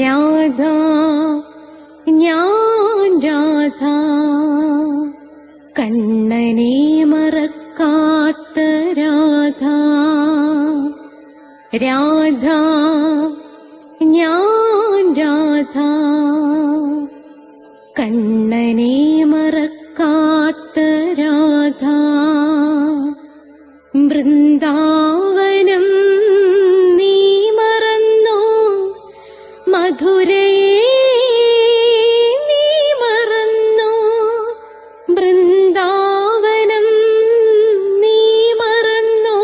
രാധ ഞാൻ രാധ കണ്ണനെ മറക്കാത്ത രാധ. രാധ ഞാൻ രാധ കണ്ണനെ മറക്കാത്ത രാധ. വൃന്ദാവനം നീ മറന്നോ, മധുരയെ നീ മറന്നോ. വൃന്ദാവനം നീ മറന്നോ,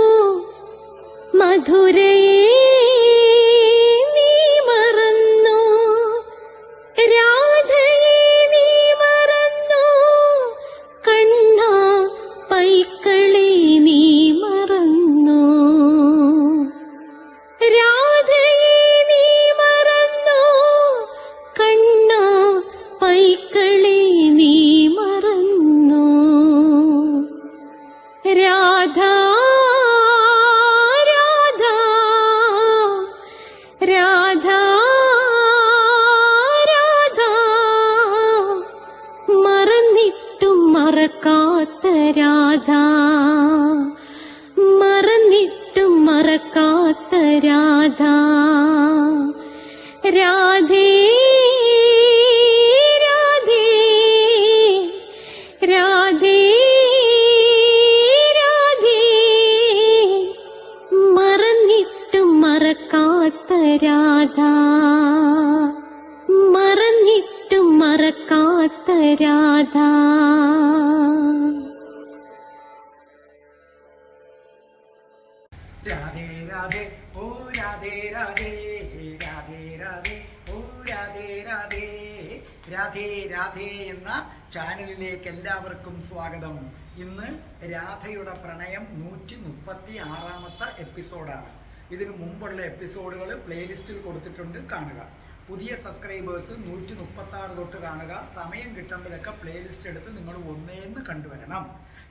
മധുരയെ നീ മറന്നോ. രാധയെ നീ മറന്നോ, കണ്ണാ പൈക്കളെ നീ മറന്നോ. രാധയെ നീ മറന്നോ, കണ്ണാ പൈക്കളെ നീ മറന്നോ. രാധ രാധ രാധ മറന്നിട്ടും മറക്കാത്ത രാധ. മറന്നിട്ടും മറക്കാത്ത രാധ. രാധേ രാധേ രാധേ രാധേ മറന്നിട്ടും മറക്കാത്ത രാധ. മറന്നിട്ടും മറക്കാത്ത രാധ. രാധേ രാധേ ഓ രാധേ രാധേ രാധേ രാധേ ഓ രാധേ രാധേ. രാധേ രാധേ എന്ന ചാനലിലേക്ക് എല്ലാവർക്കും സ്വാഗതം. ഇന്ന് രാധയുടെ പ്രണയം 136ാമത്തെ എപ്പിസോഡാണ്. ഇതിനു മുമ്പുള്ള എപ്പിസോഡുകൾ പ്ലേലിസ്റ്റിൽ കൊടുത്തിട്ടുണ്ട്, കാണുക. പുതിയ സബ്സ്ക്രൈബേഴ്സ് 136 തൊട്ട് കാണുക. സമയം കിട്ടുമ്പോഴൊക്കെ പ്ലേലിസ്റ്റ് എടുത്ത് നിങ്ങൾ ഒന്നേന്ന് കണ്ടുവരണം.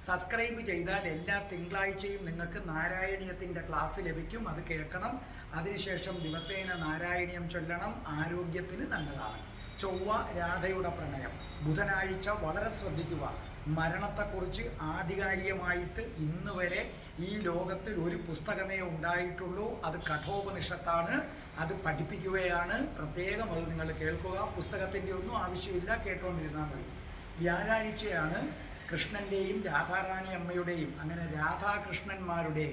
സബ്സ്ക്രൈബ് ചെയ്താൽ എല്ലാ തിങ്കളാഴ്ചയും നിങ്ങൾക്ക് നാരായണീയത്തിൻ്റെ ക്ലാസ് ലഭിക്കും, അത് കേൾക്കണം. അതിനുശേഷം ദിവസേന നാരായണീയം ചൊല്ലണം, ആരോഗ്യത്തിന് നല്ലതാണ്. ചൊവ്വ രാധയുടെ പ്രണയം, ബുധനാഴ്ച വളരെ ശ്രദ്ധിക്കുക. മരണത്തെക്കുറിച്ച് ആധികാരികമായിട്ട് ഇന്ന് വരെ ഈ ലോകത്തിൽ ഒരു പുസ്തകമേ ഉണ്ടായിട്ടുള്ളൂ, അത് കഠോപനിഷത്താണ്. അത് പഠിപ്പിക്കുകയാണ്, പ്രത്യേകം അത് നിങ്ങൾ കേൾക്കുക. പുസ്തകത്തിൻ്റെ ഒന്നും ആവശ്യമില്ല, കേട്ടോണ്ടിരുന്നാൽ മതി. വ്യാഴാഴ്ചയാണ് കൃഷ്ണൻ്റെയും രാധാറാണി അമ്മയുടെയും, അങ്ങനെ രാധാകൃഷ്ണന്മാരുടെ,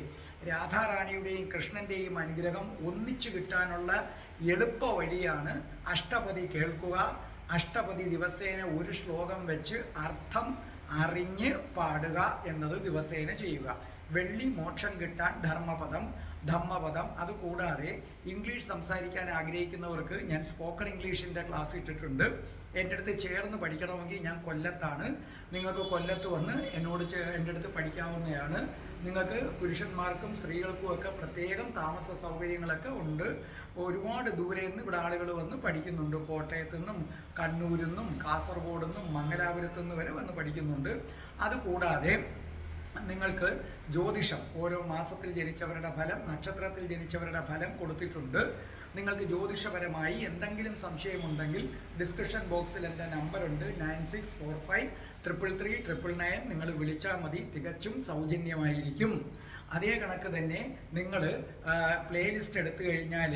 രാധാറാണിയുടെയും കൃഷ്ണൻ്റെയും അനുഗ്രഹം ഒന്നിച്ചു കിട്ടാനുള്ള എളുപ്പ വഴിയാണ് അഷ്ടപതി കേൾക്കുക. അഷ്ടപതി ദിവസേന ഒരു ശ്ലോകം വെച്ച് അർത്ഥം അറിഞ്ഞ് പാടുക എന്നത് ദിവസേന ചെയ്യുക. വെള്ളി മോക്ഷം കിട്ടാൻ ധർമ്മപദം, ധമ്മപദം. അതുകൂടാതെ ഇംഗ്ലീഷ് സംസാരിക്കാൻ ആഗ്രഹിക്കുന്നവർക്ക് ഞാൻ സ്പോക്കൺ ഇംഗ്ലീഷിൻ്റെ ക്ലാസ് ഇട്ടിട്ടുണ്ട്. എൻ്റെ അടുത്ത് ചേർന്ന് പഠിക്കണമെങ്കിൽ ഞാൻ കൊല്ലത്താണ്. നിങ്ങൾക്ക് കൊല്ലത്ത് വന്ന് എൻ്റെ അടുത്ത് പഠിക്കാവുന്നതാണ്. നിങ്ങൾക്ക് പുരുഷന്മാർക്കും സ്ത്രീകൾക്കും ഒക്കെ പ്രത്യേകം താമസ സൗകര്യങ്ങളൊക്കെ ഉണ്ട്. ഒരുപാട് ദൂരെ നിന്ന് ഇവിടെ ആളുകൾ വന്ന് പഠിക്കുന്നുണ്ട്. കോട്ടയത്തു നിന്നും കണ്ണൂരിൽ നിന്നും കാസർഗോഡ് നിന്നും മംഗലാപുരത്തു നിന്ന് വരെ വന്ന് പഠിക്കുന്നുണ്ട്. അതുകൂടാതെ നിങ്ങൾക്ക് ജ്യോതിഷം, ഓരോ മാസത്തിൽ ജനിച്ചവരുടെ ഫലം, നക്ഷത്രത്തിൽ ജനിച്ചവരുടെ ഫലം കൊടുത്തിട്ടുണ്ട്. നിങ്ങൾക്ക് ജ്യോതിഷപരമായി എന്തെങ്കിലും സംശയമുണ്ടെങ്കിൽ ഡിസ്ക്രിപ്ഷൻ ബോക്സിൽ എൻ്റെ നമ്പറുണ്ട്, 9645333999. നിങ്ങൾ വിളിച്ചാൽ മതി, തികച്ചും സൗജന്യമായിരിക്കും. അതേ കണക്ക് തന്നെ നിങ്ങൾ പ്ലേലിസ്റ്റ് എടുത്തു കഴിഞ്ഞാൽ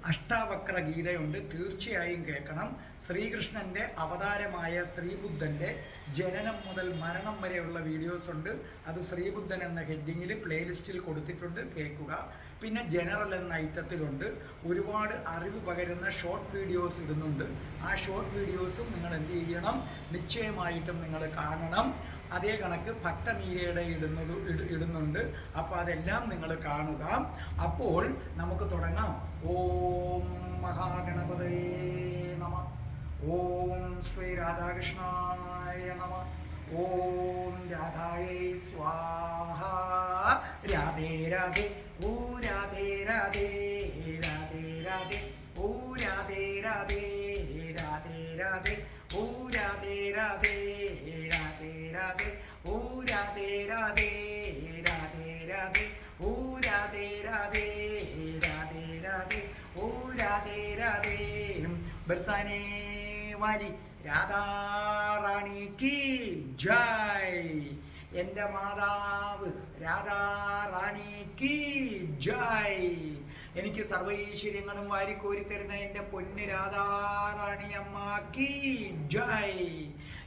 അഷ്ടാവക്ര ഗീതയുണ്ട്, തീർച്ചയായും കേൾക്കണം. ശ്രീകൃഷ്ണൻ്റെ അവതാരമായ ശ്രീബുദ്ധൻ്റെ ജനനം മുതൽ മരണം വരെയുള്ള വീഡിയോസ് ഉണ്ട്. അത് ശ്രീബുദ്ധൻ എന്ന ഹെഡിങ്ങിൽ പ്ലേലിസ്റ്റിൽ കൊടുത്തിട്ടുണ്ട്, കേൾക്കുക. പിന്നെ ജനറൽ എന്ന ഐറ്റത്തിലുണ്ട്, ഒരുപാട് അറിവ് പകരുന്ന ഷോർട്ട് വീഡിയോസ് ഇടുന്നുണ്ട്. ആ ഷോർട്ട് വീഡിയോസും നിങ്ങൾ എന്ത് ചെയ്യണം, നിശ്ചയമായിട്ടും നിങ്ങൾ കാണണം. അതേ കണക്ക് ഭക്തമീരയുടെ ഇടുന്നുണ്ട്. അപ്പോൾ അതെല്ലാം നിങ്ങൾ കാണുക. അപ്പോൾ നമുക്ക് തുടങ്ങാം. ഓം മഹാഗണപതയേ നമ. ഓം ശ്രീ രാധാകൃഷ്ണായ നമ. ഓം രാധായേ സ്വാഹ. രാധേ രാധേ ഓ രാധേ രാധേ രാധേ രാധേ ഓ രാധേ രാധേ രാധേ രാധേ ഓ രാധേ രാധേ രാധേ രാധേ ഓ രാധേ രാധേ രാധേ രാധേ ഓ രാധേ രാധേ രാധേ രാധേ ഓ രാധേ രാധേ ബർസാനെ വാലി രാധാറാണി കീ ജയ്. എൻ്റെ മാതാവ് രാധാറാണി കീ ജയ്. എനിക്ക് സർവൈശ്വര്യങ്ങളും വാരിക്കോരി തരുന്ന എൻ്റെ പൊന്ന് രാധാറാണി അമ്മ കീ ജയ്.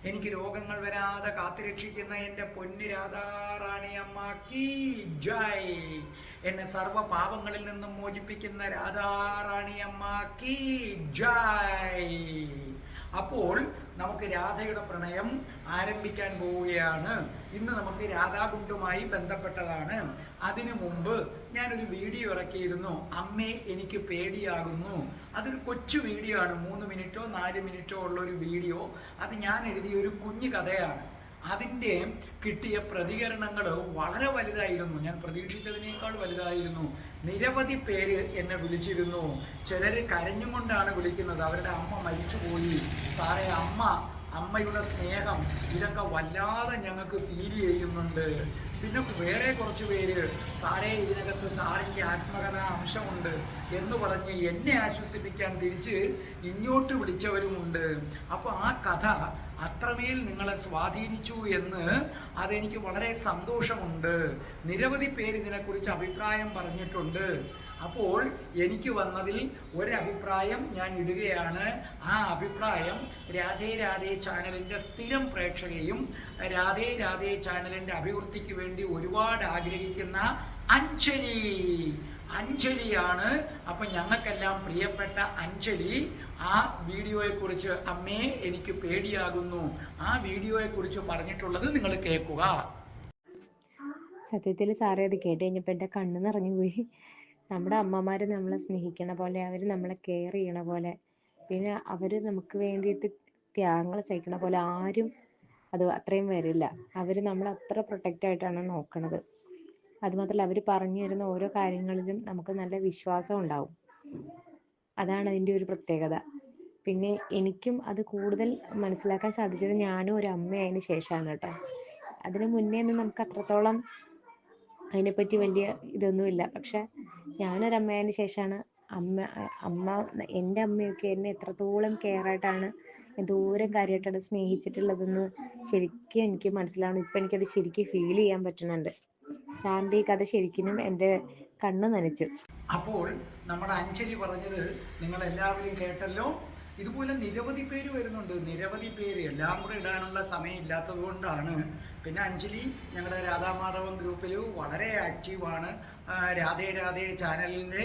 എനിക്ക് രോഗങ്ങൾ വരാതെ കാത്തുരക്ഷിക്കുന്ന എൻ്റെ പൊന്ന് രാധാറാണി അമ്മ കീ ജയ്. എന്നെ സർവ്വ പാപങ്ങളിൽ നിന്നും മോചിപ്പിക്കുന്ന രാധാറാണി അമ്മ കീ ജയ്. അപ്പോൾ നമുക്ക് രാധയുടെ പ്രണയം ആരംഭിക്കാൻ പോവുകയാണ്. ഇന്ന് നമുക്ക് രാധാകുണ്ടുമായി ബന്ധപ്പെട്ടതാണ്. അതിനു മുമ്പ് ഞാനൊരു വീഡിയോ ഇറക്കിയിരുന്നു, അമ്മേ എനിക്ക് പേടിയാകുന്നു. അതൊരു കൊച്ചു വീഡിയോ ആണ്, 3 മിനിറ്റോ 4 മിനിറ്റോ ഉള്ള ഒരു വീഡിയോ. അത് ഞാൻ എഴുതിയ ഒരു കുഞ്ഞു കഥയാണ്. അതിൻ്റെ കിട്ടിയ പ്രതികരണങ്ങൾ വളരെ വലുതായിരുന്നു. ഞാൻ പ്രതീക്ഷിച്ചതിനേക്കാൾ വലുതായിരുന്നു. നിരവധി പേര് എന്നെ വിളിച്ചിരുന്നു. ചിലർ കരഞ്ഞുകൊണ്ടാണ് വിളിക്കുന്നത്. അവരുടെ അമ്മ മരിച്ചുപോയി സാറേ, അമ്മയുടെ സ്നേഹം ഇതൊക്കെ വല്ലാതെ ഞങ്ങൾക്ക് ഫീൽ ചെയ്യുന്നുണ്ട്. പിന്നെ വേറെ കുറച്ച് പേര് സാറേ ഇതിനകത്ത് സാറിൻ്റെ ആത്മകഥാ അംശമുണ്ട് എന്ന് പറഞ്ഞ് എന്നെ ആശ്വസിപ്പിക്കാൻ തിരിച്ച് ഇങ്ങോട്ട് വിളിച്ചവരുമുണ്ട്. അപ്പോൾ ആ കഥ അത്രമേൽ നിങ്ങളെ സ്വാധീനിച്ചു എന്ന് അതെനിക്ക് വളരെ സന്തോഷമുണ്ട്. നിരവധി പേര് ഇതിനെക്കുറിച്ച് അഭിപ്രായം പറഞ്ഞിട്ടുണ്ട്. അപ്പോൾ എനിക്ക് വന്നതിൽ ഒരഭിപ്രായം ഞാൻ ഇടുകയാണ്. ആ അഭിപ്രായം രാധേ രാധേ ചാനലിൻ്റെ സ്ഥിരം പ്രേക്ഷകയും രാധേ രാധേ ചാനലിൻ്റെ അഭിവൃദ്ധിക്ക് വേണ്ടി ഒരുപാട് ആഗ്രഹിക്കുന്ന അഞ്ജലിയാണ്. അപ്പം ഞങ്ങൾക്കെല്ലാം പ്രിയപ്പെട്ട അഞ്ജലി ആ വീഡിയോയെക്കുറിച്ച്, അമ്മേ എനിക്ക് പേടിയാകുന്നു, ആ വീഡിയോയെക്കുറിച്ച് പറഞ്ഞിട്ടുള്ളത് നിങ്ങൾ കേൾക്കുക. സത്യത്തിൽ സാറേ അത് കേട്ട് കഴിഞ്ഞപ്പോൾ എൻ്റെ കണ്ണ് നിറഞ്ഞു പോയി. നമ്മുടെ അമ്മമാർ നമ്മളെ സ്നേഹിക്കണ പോലെ, അവർ നമ്മളെ കെയർ ചെയ്യണ പോലെ, പിന്നെ അവർ നമുക്ക് വേണ്ടിയിട്ട് ത്യാഗങ്ങൾ സഹിക്കണ പോലെ ആരും അത് അത്രയും വരില്ല. അവർ നമ്മളെ അത്ര പ്രൊട്ടക്റ്റായിട്ടാണ് നോക്കണത്. അതുമാത്രമല്ല, അവർ പറഞ്ഞു തരുന്ന ഓരോ കാര്യങ്ങളിലും നമുക്ക് നല്ല വിശ്വാസം ഉണ്ടാവും. അതാണ് അതിൻ്റെ ഒരു പ്രത്യേകത. പിന്നെ എനിക്കും അത് കൂടുതൽ മനസ്സിലാക്കാൻ സാധിച്ചത് ഞാനും ഒരു അമ്മയായതിനു ശേഷമാണ് കേട്ടോ. അതിനു മുന്നേ ഒന്നും നമുക്ക് അത്രത്തോളം അതിനെപ്പറ്റി വലിയ ഇതൊന്നുമില്ല. പക്ഷെ ഞാനൊരമ്മയായതിനു ശേഷമാണ് അമ്മ എൻ്റെ അമ്മയൊക്കെ എന്നെ എത്രത്തോളം കെയറായിട്ടാണ്, എന്തോരം കാര്യമായിട്ടാണ് സ്നേഹിച്ചിട്ടുള്ളതെന്ന് ശരിക്കും എനിക്ക് മനസ്സിലാവണം. ഇപ്പം എനിക്കത് ശരിക്കും ഫീൽ ചെയ്യാൻ പറ്റുന്നുണ്ട്. സാറിൻ്റെ ഈ കഥ ശരിക്കും എൻ്റെ കണ്ണ് നനച്ചു. അപ്പോൾ നമ്മുടെ അഞ്ജലി പറഞ്ഞത് നിങ്ങൾ എല്ലാവരും കേട്ടല്ലോ. ഇതുപോലെ നിരവധി പേര് വരുന്നുണ്ട്. നിരവധി പേര് എല്ലാം കൂടെ ഇടാനുള്ള സമയം ഇല്ലാത്തത് കൊണ്ടാണ്. പിന്നെ അഞ്ജലി ഞങ്ങളുടെ രാധാമാധവൻ ഗ്രൂപ്പിൽ വളരെ ആക്റ്റീവാണ്. രാധേ രാധേ ചാനലിൻ്റെ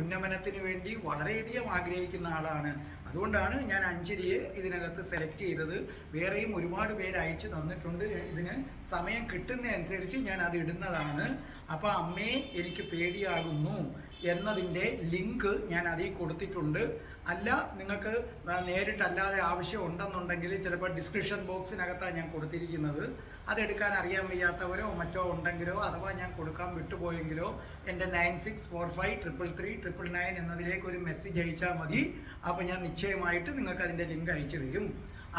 ഉന്നമനത്തിന് വേണ്ടി വളരെയധികം ആഗ്രഹിക്കുന്ന ആളാണ്. അതുകൊണ്ടാണ് ഞാൻ അഞ്ജലിയെ ഇതിനകത്ത് സെലക്ട് ചെയ്തത്. വേറെയും ഒരുപാട് പേര് അയച്ചു തന്നിട്ടുണ്ട്. ഇതിന് സമയം കിട്ടുന്നതനുസരിച്ച് ഞാൻ അത് ഇടുന്നതാണ്. അപ്പോൾ അമ്മേ എനിക്ക് പേടിയാകുന്നു എന്നതിൻ്റെ ലിങ്ക് ഞാൻ അതിൽ കൊടുത്തിട്ടുണ്ട്. അല്ല നിങ്ങൾക്ക് നേരിട്ടല്ലാതെ ആവശ്യം ഉണ്ടെന്നുണ്ടെങ്കിൽ ചിലപ്പോൾ ഡിസ്ക്രിപ്ഷൻ ബോക്സിനകത്താണ് ഞാൻ കൊടുത്തിരിക്കുന്നത്. അതെടുക്കാൻ അറിയാൻ വയ്യാത്തവരോ മറ്റോ ഉണ്ടെങ്കിലോ, അഥവാ ഞാൻ കൊടുക്കാൻ വിട്ടുപോയെങ്കിലോ എൻ്റെ 9645333999 എന്നതിലേക്ക് ഒരു മെസ്സേജ് അയച്ചാൽ മതി. അപ്പോൾ ഞാൻ നിശ്ചയമായിട്ട് നിങ്ങൾക്ക് അതിൻ്റെ ലിങ്ക് അയച്ചു തരും.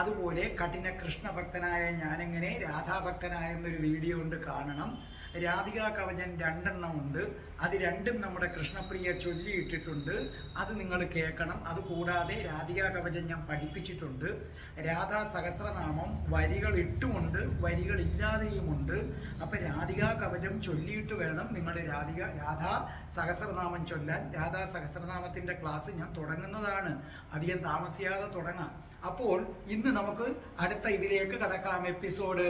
അതുപോലെ കഠിന കൃഷ്ണഭക്തനായ ഞാനെങ്ങനെ രാധാഭക്തനായ എന്നൊരു വീഡിയോ ഉണ്ട്, കാണണം. രാധികാ കവചൻ 2 എണ്ണം ഉണ്ട്. അത് രണ്ടും നമ്മുടെ കൃഷ്ണപ്രിയ ചൊല്ലിയിട്ടിട്ടുണ്ട്. അത് നിങ്ങൾ കേൾക്കണം. അതുകൂടാതെ രാധികാ കവചൻ ഞാൻ പഠിപ്പിച്ചിട്ടുണ്ട്. രാധാ സഹസ്രനാമം വരികൾ ഇട്ടുമുണ്ട്, വരികളില്ലാതെയുമുണ്ട്. അപ്പം രാധികാ കവചം ചൊല്ലിയിട്ട് വേണം നിങ്ങൾ രാധാ സഹസ്രനാമം ചൊല്ലാൻ. രാധാ സഹസ്രനാമത്തിൻ്റെ ക്ലാസ് ഞാൻ തുടങ്ങുന്നതാണ്. അധികം താമസിയാതെ തുടങ്ങാം. അപ്പോൾ ഇന്ന് നമുക്ക് അടുത്ത ഇതിലേക്ക് കടക്കാം. എപ്പിസോഡ്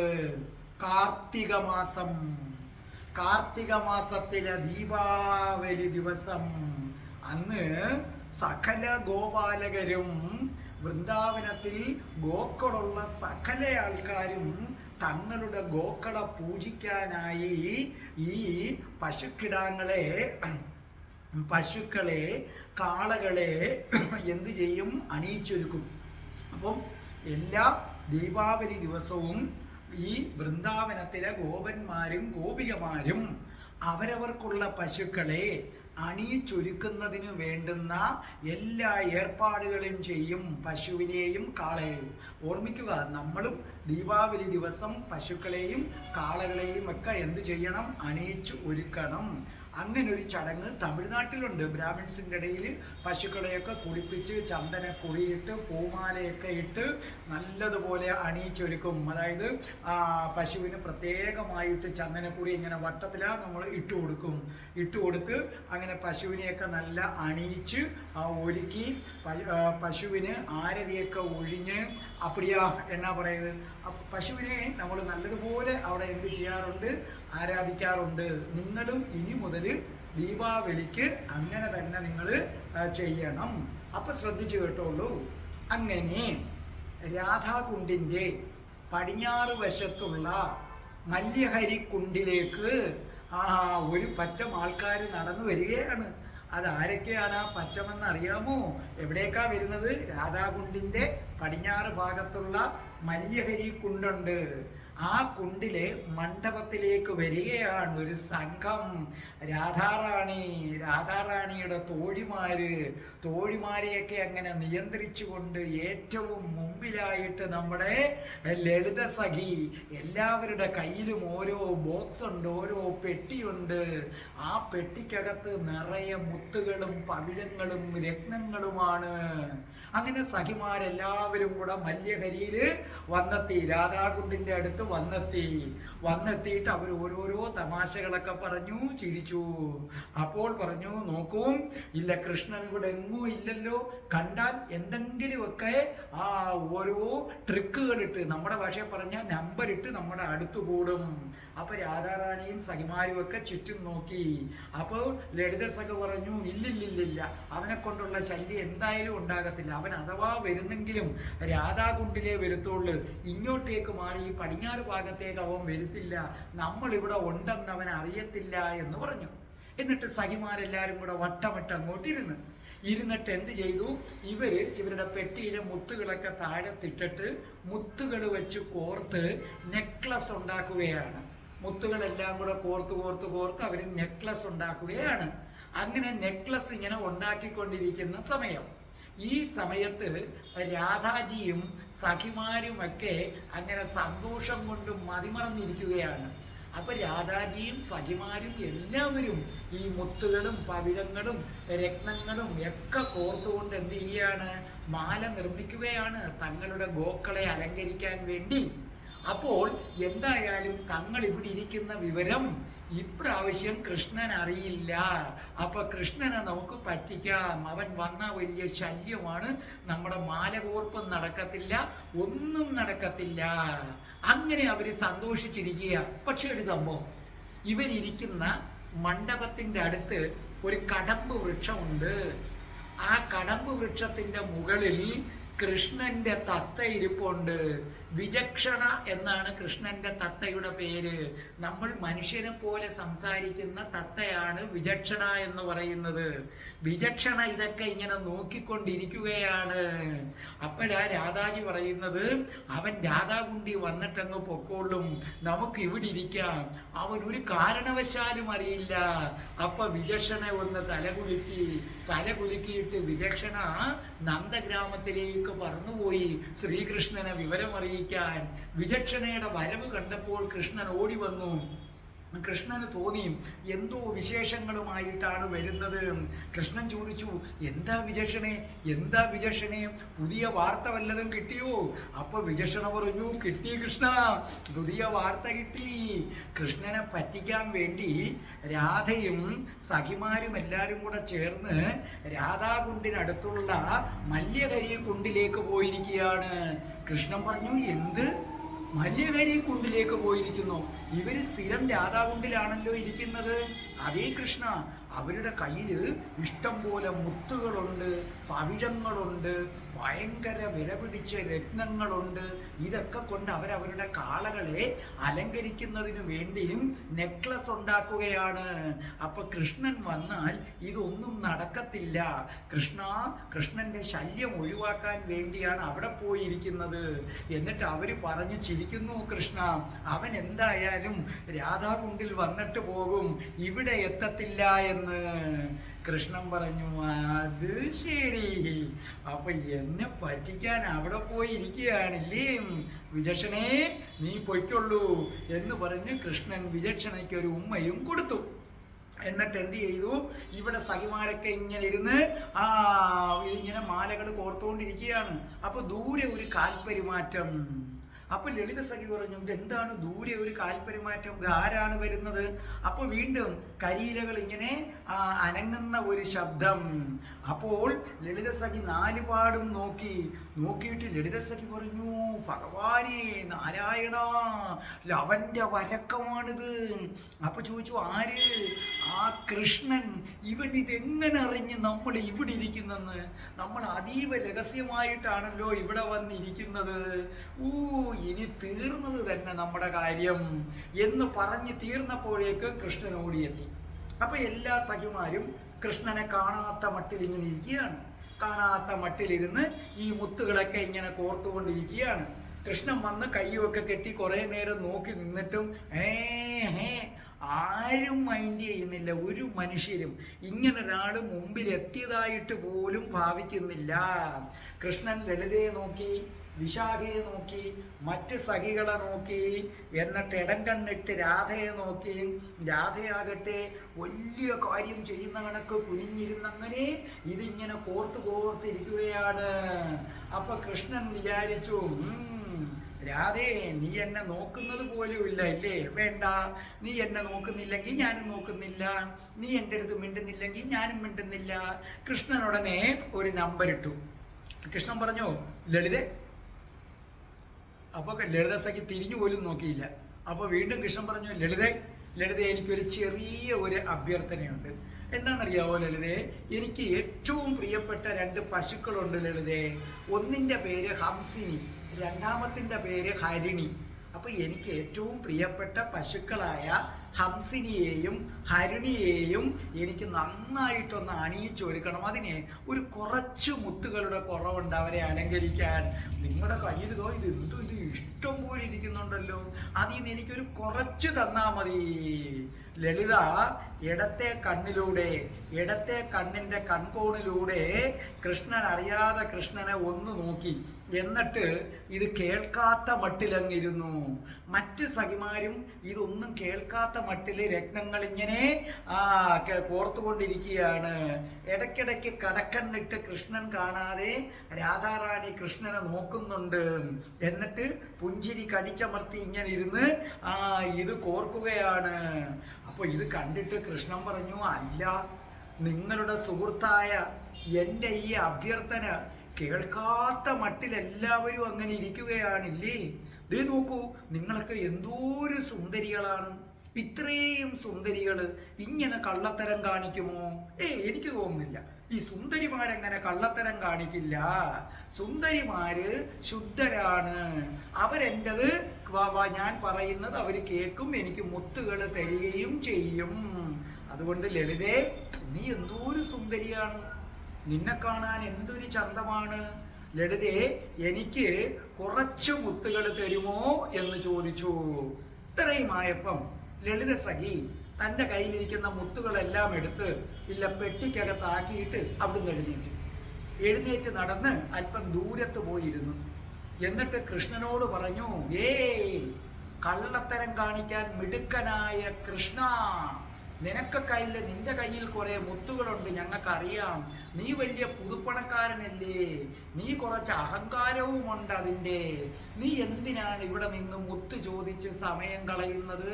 കാർത്തിക മാസത്തിലെ ദീപാവലി ദിവസം. അന്ന് സകല ഗോപാലകരും വൃന്ദാവനത്തിൽ ഗോക്കളുള്ള സകല ആൾക്കാരും തങ്ങളുടെ ഗോക്കളെ പൂജിക്കാനായി ഈ പശുക്കളെ കാളകളെ എന്ത് ചെയ്യും? അണിയിച്ചൊരുക്കും. അപ്പം എല്ലാ ദീപാവലി ദിവസവും ഈ വൃന്ദാവനത്തിലെ ഗോപന്മാരും ഗോപികമാരും അവരവർക്കുള്ള പശുക്കളെ അണിയിച്ചൊരുക്കുന്നതിന് വേണ്ടുന്ന എല്ലാ ഏർപ്പാടുകളും ചെയ്യും. പശുവിനെയും കാളയെയും ഓർമ്മിക്കുക, നമ്മളും ദീപാവലി ദിവസം പശുക്കളെയും കാളകളെയും ഒക്കെ എന്ത് ചെയ്യണം? അണിയിച്ച് ഒരുക്കണം. അങ്ങനെ ഒരു ചടങ്ങ് തമിഴ്നാട്ടിലുണ്ട്. ബ്രാഹ്മിൻസിൻ്റെ ഇടയിൽ പശുക്കളെയൊക്കെ കുളിപ്പിച്ച് ചന്ദന കുളിയിട്ട് പൂമാലയൊക്കെ ഇട്ട് നല്ലതുപോലെ അണിയിച്ചൊരുക്കും. അതായത് പശുവിന് പ്രത്യേകമായിട്ട് ചന്ദനക്കുടി ഇങ്ങനെ വട്ടത്തിലാണ് നമ്മൾ ഇട്ട് കൊടുത്ത് അങ്ങനെ പശുവിനെയൊക്കെ നല്ല അണിയിച്ച് ഒരുക്കി പശുവിന് ആരതിയൊക്കെ ഒഴിഞ്ഞ് അപ്പടിയാ എന്നാ പറയുന്നത്, പശുവിനെ നമ്മൾ നല്ലതുപോലെ അവിടെ എന്ത് ചെയ്യാറുണ്ട്, ആരാധിക്കാറുണ്ട്. നിങ്ങളും ഇനി മുതൽ ദീപാവലിക്ക് അങ്ങനെ തന്നെ നിങ്ങൾ ചെയ്യണം. അപ്പം ശ്രദ്ധിച്ചു കേട്ടോളൂ. അങ്ങനെ രാധാകുണ്ടിൻ്റെ പടിഞ്ഞാറ് വശത്തുള്ള മല്യഹരി കുണ്ടിലേക്ക് ഒരു പറ്റം ആൾക്കാർ നടന്നു വരികയാണ്. അതാരൊക്കെയാണ് ആ പറ്റമെന്ന് അറിയാമോ? എവിടേക്കാ വരുന്നത്? രാധാകുണ്ടിൻ്റെ പടിഞ്ഞാറ് ഭാഗത്തുള്ള മല്യഹരി കുണ്ടുണ്ട്. ആ കുണ്ടിലെ മണ്ഡപത്തിലേക്ക് വരികയാണ് ഒരു സംഘം. രാധാറാണിയുടെ തോഴിമാരെയൊക്കെ അങ്ങനെ നിയന്ത്രിച്ചുകൊണ്ട് ഏറ്റവും മുമ്പിലായിട്ട് നമ്മുടെ ലളിത സഖി. എല്ലാവരുടെ കയ്യിലും ഓരോ ബോക്സ് ഉണ്ട്, ഓരോ പെട്ടിയുണ്ട്. ആ പെട്ടിക്കകത്ത് നിറയെ മുത്തുകളും പവിഴങ്ങളും രത്നങ്ങളുമാണ്. അങ്ങനെ സഖിമാരെല്ലാവരും കൂടെ മല്യഹരിയിൽ വന്നെത്തി, രാധാകുണ്ടിൻ്റെ അടുത്ത് വന്നെത്തിയിട്ട് അവർ ഓരോരോ തമാശകളൊക്കെ പറഞ്ഞു, ചിരിച്ചു. അപ്പോൾ പറഞ്ഞു, നോക്കൂ, ഇല്ല കൃഷ്ണൻ ഇവിടെ എങ്ങും ഇല്ലല്ലോ. കണ്ടാൽ എന്തെങ്കിലുമൊക്കെ ഓരോ ട്രിക്കുകളിട്ട്, നമ്മുടെ ഭാഷയെ പറഞ്ഞാൽ നമ്പറിട്ട് നമ്മുടെ അടുത്ത് കൂടും. അപ്പൊ രാധാറാണിയും സഖിമാരും ഒക്കെ ചുറ്റും നോക്കി. അപ്പോൾ ലളിത സഖ പറഞ്ഞു, ഇല്ലില്ലില്ല, അവനെ കൊണ്ടുള്ള ശല്യം എന്തായാലും ഉണ്ടാകത്തില്ല. അവൻ അഥവാ വരുന്നെങ്കിലും രാധാകുണ്ടിലേ വരുത്തുള്ളൂ. ഇങ്ങോട്ടേക്ക് മാറി ഈ പടിഞ്ഞാറ് ഭാഗത്തേക്ക് അവൻ വരുത്തില്ല. നമ്മളിവിടെ ഉണ്ടെന്ന് അവൻ അറിയത്തില്ല എന്ന് പറഞ്ഞു. എന്നിട്ട് സഖിമാരെല്ലാരും കൂടെ വട്ടമിട്ട് അങ്ങോട്ട് ഇരുന്നിട്ട് എന്ത് ചെയ്തു, ഇവരുടെ പെട്ടിയിലെ മുത്തുകളൊക്കെ താഴത്തിട്ടിട്ട് മുത്തുകൾ വെച്ച് കോർത്ത് നെക്ലസ് ഉണ്ടാക്കുകയാണ്. മുത്തുകളെല്ലാം കൂടെ കോർത്ത് അവർ നെക്ലസ് ഉണ്ടാക്കുകയാണ്. അങ്ങനെ നെക്ലസ് ഇങ്ങനെ ഉണ്ടാക്കിക്കൊണ്ടിരിക്കുന്ന സമയം, ഈ സമയത്ത് രാധാജിയും സഖിമാരുമൊക്കെ അങ്ങനെ സന്തോഷം കൊണ്ട് മതിമറന്നിരിക്കുകയാണ്. അപ്പൊ രാധാജിയും സഖിമാരും എല്ലാവരും ഈ മുത്തുകളും പവിഴങ്ങളും രത്നങ്ങളും ഒക്കെ കോർത്തുകൊണ്ട് എന്ത് ചെയ്യാണ്, മാല നിർമ്മിക്കുകയാണ് തങ്ങളുടെ ഗോക്കളെ അലങ്കരിക്കാൻ വേണ്ടി. അപ്പോൾ എന്തായാലും തങ്ങൾ ഇവിടെ ഇരിക്കുന്ന വിവരം ഇപ്രാവശ്യം കൃഷ്ണൻ അറിയില്ല. അപ്പൊ കൃഷ്ണനെ നമുക്ക് പറ്റിക്കാം. അവൻ വന്ന വലിയ ശല്യമാണ്. നമ്മുടെ മാലകോർപ്പം നടക്കത്തില്ല, ഒന്നും നടക്കത്തില്ല. അങ്ങനെ അവര് സന്തോഷിച്ചിരിക്കുക. പക്ഷെ ഒരു സംഭവം, ഇവരിയ്ക്കുന്ന മണ്ഡപത്തിന്റെ അടുത്ത് ഒരു കടമ്പ് വൃക്ഷമുണ്ട്. ആ കടമ്പ് വൃക്ഷത്തിന്റെ മുകളിൽ കൃഷ്ണന്റെ തത്ത ഇരിപ്പുണ്ട്. വിചക്ഷണ എന്നാണ് കൃഷ്ണന്റെ തത്തയുടെ പേര്. നമ്മൾ മനുഷ്യനെ പോലെ സംസാരിക്കുന്ന തത്തയാണ് വിചക്ഷണ എന്ന് പറയുന്നത്. വിചക്ഷണ ഇതൊക്കെ ഇങ്ങനെ നോക്കിക്കൊണ്ടിരിക്കുകയാണ്. അപ്പോഴാ രാധാജി പറയുന്നത്, അവൻ രാധാകുണ്ടി വന്നിട്ടങ്ങ് പൊക്കോളും, നമുക്ക് ഇവിടെ ഇരിക്കാം, അവൻ ഒരു കാരണവശാലും അറിയില്ല. അപ്പൊ വിചക്ഷണ ഒന്ന് തലകുലുക്കിയിട്ട് വിചക്ഷണ നന്ദഗ്രാമത്തിലേക്ക് പറന്നുപോയി ശ്രീകൃഷ്ണനെ വിവരമറിയിക്കാൻ. വിചക്ഷണയുടെ വരവ് കണ്ടപ്പോൾ കൃഷ്ണൻ ഓടി വന്നു. കൃഷ്ണന് തോന്നി എന്തോ വിശേഷങ്ങളുമായിട്ടാണ് വരുന്നത്. കൃഷ്ണൻ ചോദിച്ചു, എന്താ വിചക്ഷണേ, പുതിയ വാർത്ത വല്ലതും കിട്ടിയോ? അപ്പൊ വിചക്ഷണ പറഞ്ഞു, കിട്ടി കൃഷ്ണ, പുതിയ വാർത്ത കിട്ടി. കൃഷ്ണനെ പറ്റിക്കാൻ വേണ്ടി രാധയും സഖിമാരും എല്ലാരും കൂടെ ചേർന്ന് രാധാകുണ്ടിനടുത്തുള്ള മല്യഹരി കുണ്ടിലേക്ക് പോയിരിക്കുകയാണ്. കൃഷ്ണൻ പറഞ്ഞു, എന്ത് മല്യഹരി കുണ്ടിലേക്ക് പോയിരിക്കുന്നു? ഇവര് സ്ഥിരം രാധാകുണ്ടിലാണല്ലോ ഇരിക്കുന്നത്. അതേ കൃഷ്ണ, അവരുടെ കയ്യില് ഇഷ്ടം പോലെ മുത്തുകളുണ്ട്, പവിഴങ്ങളുണ്ട്, ഭയങ്കര വില പിടിച്ച രത്നങ്ങളുണ്ട്. ഇതൊക്കെ കൊണ്ട് അവരവരുടെ കാളകളെ അലങ്കരിക്കുന്നതിന് വേണ്ടിയും നെക്ലസ് ഉണ്ടാക്കുകയാണ്. അപ്പൊ കൃഷ്ണൻ വന്നാൽ ഇതൊന്നും നടക്കത്തില്ല. കൃഷ്ണന്റെ ശല്യം ഒഴിവാക്കാൻ വേണ്ടിയാണ് അവിടെ പോയിരിക്കുന്നത്. എന്നിട്ട് അവര് പറഞ്ഞു ചിരിക്കുന്നു, കൃഷ്ണ അവൻ എന്തായാലും രാധാകുണ്ടിൽ വന്നിട്ട് പോകും, ഇവിടെ എത്തത്തില്ല എന്ന്. കൃഷ്ണൻ പറഞ്ഞു, അത് ശരി, അപ്പൊ എന്നെ പറ്റിക്കാൻ അവിടെ പോയി ഇരിക്കുകയാണില്ലേ? വിചക്ഷണേ, നീ പൊയ്ക്കൊള്ളൂ എന്ന് പറഞ്ഞ് കൃഷ്ണൻ വിചക്ഷണയ്ക്ക് ഒരു ഉമ്മയും കൊടുത്തു. എന്നിട്ട് എന്ത് ചെയ്തു, ഇവിടെ സഖിമാരൊക്കെ ഇങ്ങനെ ഇരുന്ന് ഇങ്ങനെ മാലകൾ കോർത്തുകൊണ്ടിരിക്കുകയാണ്. അപ്പൊ ദൂരെ ഒരു കാൽപരിമാറ്റം. അപ്പൊ ലളിത സഖി പറഞ്ഞു, എന്താണ് ദൂരെ ഒരു കാൽപരിമാറ്റം, ഇത് ആരാണ് വരുന്നത്? അപ്പൊ വീണ്ടും കരിയിലകൾ ഇങ്ങനെ അനങ്ങുന്ന ഒരു ശബ്ദം. അപ്പോൾ ലളിത സഖി നാലുപാടും നോക്കിയിട്ട് ലളിത സഖി പറഞ്ഞു, ഭഗവാനേ നാരായണ, അവന്റെ വരക്കമാണിത്. അപ്പൊ ചോദിച്ചു, ആര്? ആ കൃഷ്ണൻ. ഇവൻ ഇതെങ്ങനെ അറിഞ്ഞ് നമ്മൾ ഇവിടെ ഇരിക്കുന്നെന്ന്? നമ്മൾ അതീവ രഹസ്യമായിട്ടാണല്ലോ ഇവിടെ വന്നിരിക്കുന്നത്. ഇനി തീർന്നത് തന്നെ നമ്മുടെ കാര്യം എന്ന് പറഞ്ഞ് തീർന്നപ്പോഴേക്ക് കൃഷ്ണൻ ഓടിയെത്തി. അപ്പൊ എല്ലാ സഖിമാരും കൃഷ്ണനെ കാണാത്ത മട്ടിൽ ഇങ്ങനെ ഇരിക്കുകയാണ്. കാണാത്ത മട്ടിലിരുന്ന് ഈ മുത്തുകളൊക്കെ ഇങ്ങനെ കോർത്തുകൊണ്ടിരിക്കുകയാണ്. കൃഷ്ണൻ വന്ന് കയ്യൊക്കെ കെട്ടി കുറെ നേരം നോക്കി നിന്നിട്ടും ആരും മൈൻഡ് ചെയ്യുന്നില്ല. ഒരു മനുഷ്യരും ഇങ്ങനൊരാൾ മുമ്പിൽ എത്തിയതായിട്ട് പോലും ഭാവിക്കുന്നില്ല. കൃഷ്ണൻ ലളിതയെ നോക്കി, വിശാഖയെ നോക്കി, മറ്റ് സഖികളെ നോക്കി, എന്നിട്ട് ഇടം കണ്ണിട്ട് രാധയെ നോക്കി. രാധയാകട്ടെ വലിയ കാര്യം ചെയ്യുന്ന കണക്ക് കുനിഞ്ഞിരുന്നങ്ങനെ ഇതിങ്ങനെ കോർത്തിരിക്കുകയാണ്. അപ്പൊ കൃഷ്ണൻ വിചാരിച്ചു, രാധേ, നീ എന്നെ നോക്കുന്നത് പോലും ഇല്ല അല്ലേ? വേണ്ട, നീ എന്നെ നോക്കുന്നില്ലെങ്കിൽ ഞാനും നോക്കുന്നില്ല, നീ എൻ്റെ അടുത്ത് മിണ്ടുന്നില്ലെങ്കിൽ ഞാനും മിണ്ടുന്നില്ല. കൃഷ്ണൻ ഉടനെ ഒരു നമ്പർ ഇട്ടു. കൃഷ്ണൻ പറഞ്ഞു, ലളിതേ. അപ്പോൾ ലളിത സഖി തിരിഞ്ഞു പോലും നോക്കിയില്ല. അപ്പോൾ വീണ്ടും കൃഷ്ണൻ പറഞ്ഞു, ലളിതേ, എനിക്കൊരു ചെറിയ ഒരു അഭ്യർത്ഥനയുണ്ട്. എന്താണെന്നറിയാവോ ലളിതേ? എനിക്ക് ഏറ്റവും പ്രിയപ്പെട്ട 2 പശുക്കളുണ്ട് ലളിതേ. ഒന്നിൻ്റെ പേര് ഹംസിനി, രണ്ടാമത്തിൻ്റെ പേര് ഹരിണി. അപ്പൊ എനിക്ക് ഏറ്റവും പ്രിയപ്പെട്ട പശുക്കളായ ഹംസിനിയെയും ഹരിണിയെയും എനിക്ക് നന്നായിട്ടൊന്ന് അണിയിച്ചൊരുക്കണം. അതിന് ഒരു കുറച്ച് മുത്തുകളുടെ കുറവുണ്ട് അവരെ അലങ്കരിക്കാൻ. നിങ്ങളുടെ കയ്യിൽ ഇത് ഇഷ്ടം പോലെ ഇരിക്കുന്നുണ്ടല്ലോ, അതിൽ നിന്ന് എനിക്കൊരു കുറച്ച് തന്നാ മതി. ലളിത ഇടത്തെ കണ്ണിന്റെ കൺകോണിലൂടെ കൃഷ്ണൻ അറിയാതെ കൃഷ്ണനെ ഒന്ന് നോക്കി. എന്നിട്ട് ഇത് കേൾക്കാത്ത മട്ടിലങ്ങിരുന്നു. മറ്റ് സഖിമാരും ഇതൊന്നും കേൾക്കാത്ത മട്ടില് രത്നങ്ങൾ ഇങ്ങനെ കോർത്തുകൊണ്ടിരിക്കുകയാണ്. ഇടയ്ക്കിടയ്ക്ക് കടക്കണ്ണിട്ട് കൃഷ്ണൻ കാണാതെ രാധാറാണി കൃഷ്ണനെ നോക്കുന്നുണ്ട്. എന്നിട്ട് പുഞ്ചിരി കടിച്ചമർത്തി ഇങ്ങനെ ഇരുന്ന് ഇത് കോർക്കുകയാണ്. അപ്പൊ ഇത് കണ്ടിട്ട് കൃഷ്ണൻ പറഞ്ഞു, അല്ല, നിങ്ങളുടെ സുഹൃത്തായ എൻ്റെ ഈ അഭ്യർത്ഥന കേൾക്കാത്ത മട്ടിൽ എല്ലാവരും അങ്ങനെ ഇരിക്കുകയാണില്ലേ? ദേ നോക്കൂ, നിങ്ങളൊക്കെ എന്തോരു സുന്ദരികളാണ്. ഇത്രയും സുന്ദരികള് ഇങ്ങനെ കള്ളത്തരം കാണിക്കുമോ? എനിക്ക് തോന്നുന്നില്ല. ഈ സുന്ദരിമാരെങ്ങനെ കള്ളത്തരം കാണിക്കില്ല. സുന്ദരിമാര് ശുദ്ധരാണ്. അവരെൻ്റെത് ഞാൻ പറയുന്നത് അവർ കേൾക്കും, എനിക്ക് മുത്തുകൾ തരികയും ചെയ്യും. അതുകൊണ്ട് ലളിതേ, നീ എന്തോരു സുന്ദരിയാണ്, നിന്നെ കാണാൻ എന്തൊരു ചന്തമാണ്. ലളിതേ, എനിക്ക് കുറച്ച് മുത്തുകൾ തരുമോ എന്ന് ചോദിച്ചു. ഇത്രയുമായപ്പം ലളിത സഖി തൻ്റെ കയ്യിലിരിക്കുന്ന മുത്തുകളെല്ലാം എടുത്ത് പെട്ടിക്കകത്താക്കിയിട്ട് അവിടുന്ന് എഴുന്നേറ്റ് നടന്ന് അല്പം ദൂരത്ത് പോയിരുന്നു. എന്നിട്ട് കൃഷ്ണനോട് പറഞ്ഞു, കള്ളത്തരം കാണിക്കാൻ മിടുക്കനായ കൃഷ്ണ, നിന്റെ കയ്യിൽ കുറെ മുത്തുകളുണ്ട്, ഞങ്ങൾക്കറിയാം. നീ വലിയ പുതുപ്പണക്കാരനല്ലേ, നീ കുറച്ച് അഹങ്കാരവുമുണ്ട് അതിൻ്റെ. നീ എന്തിനാണ് ഇവിടെ നിന്ന് മുത്ത് ചോദിച്ച് സമയം കളയുന്നത്?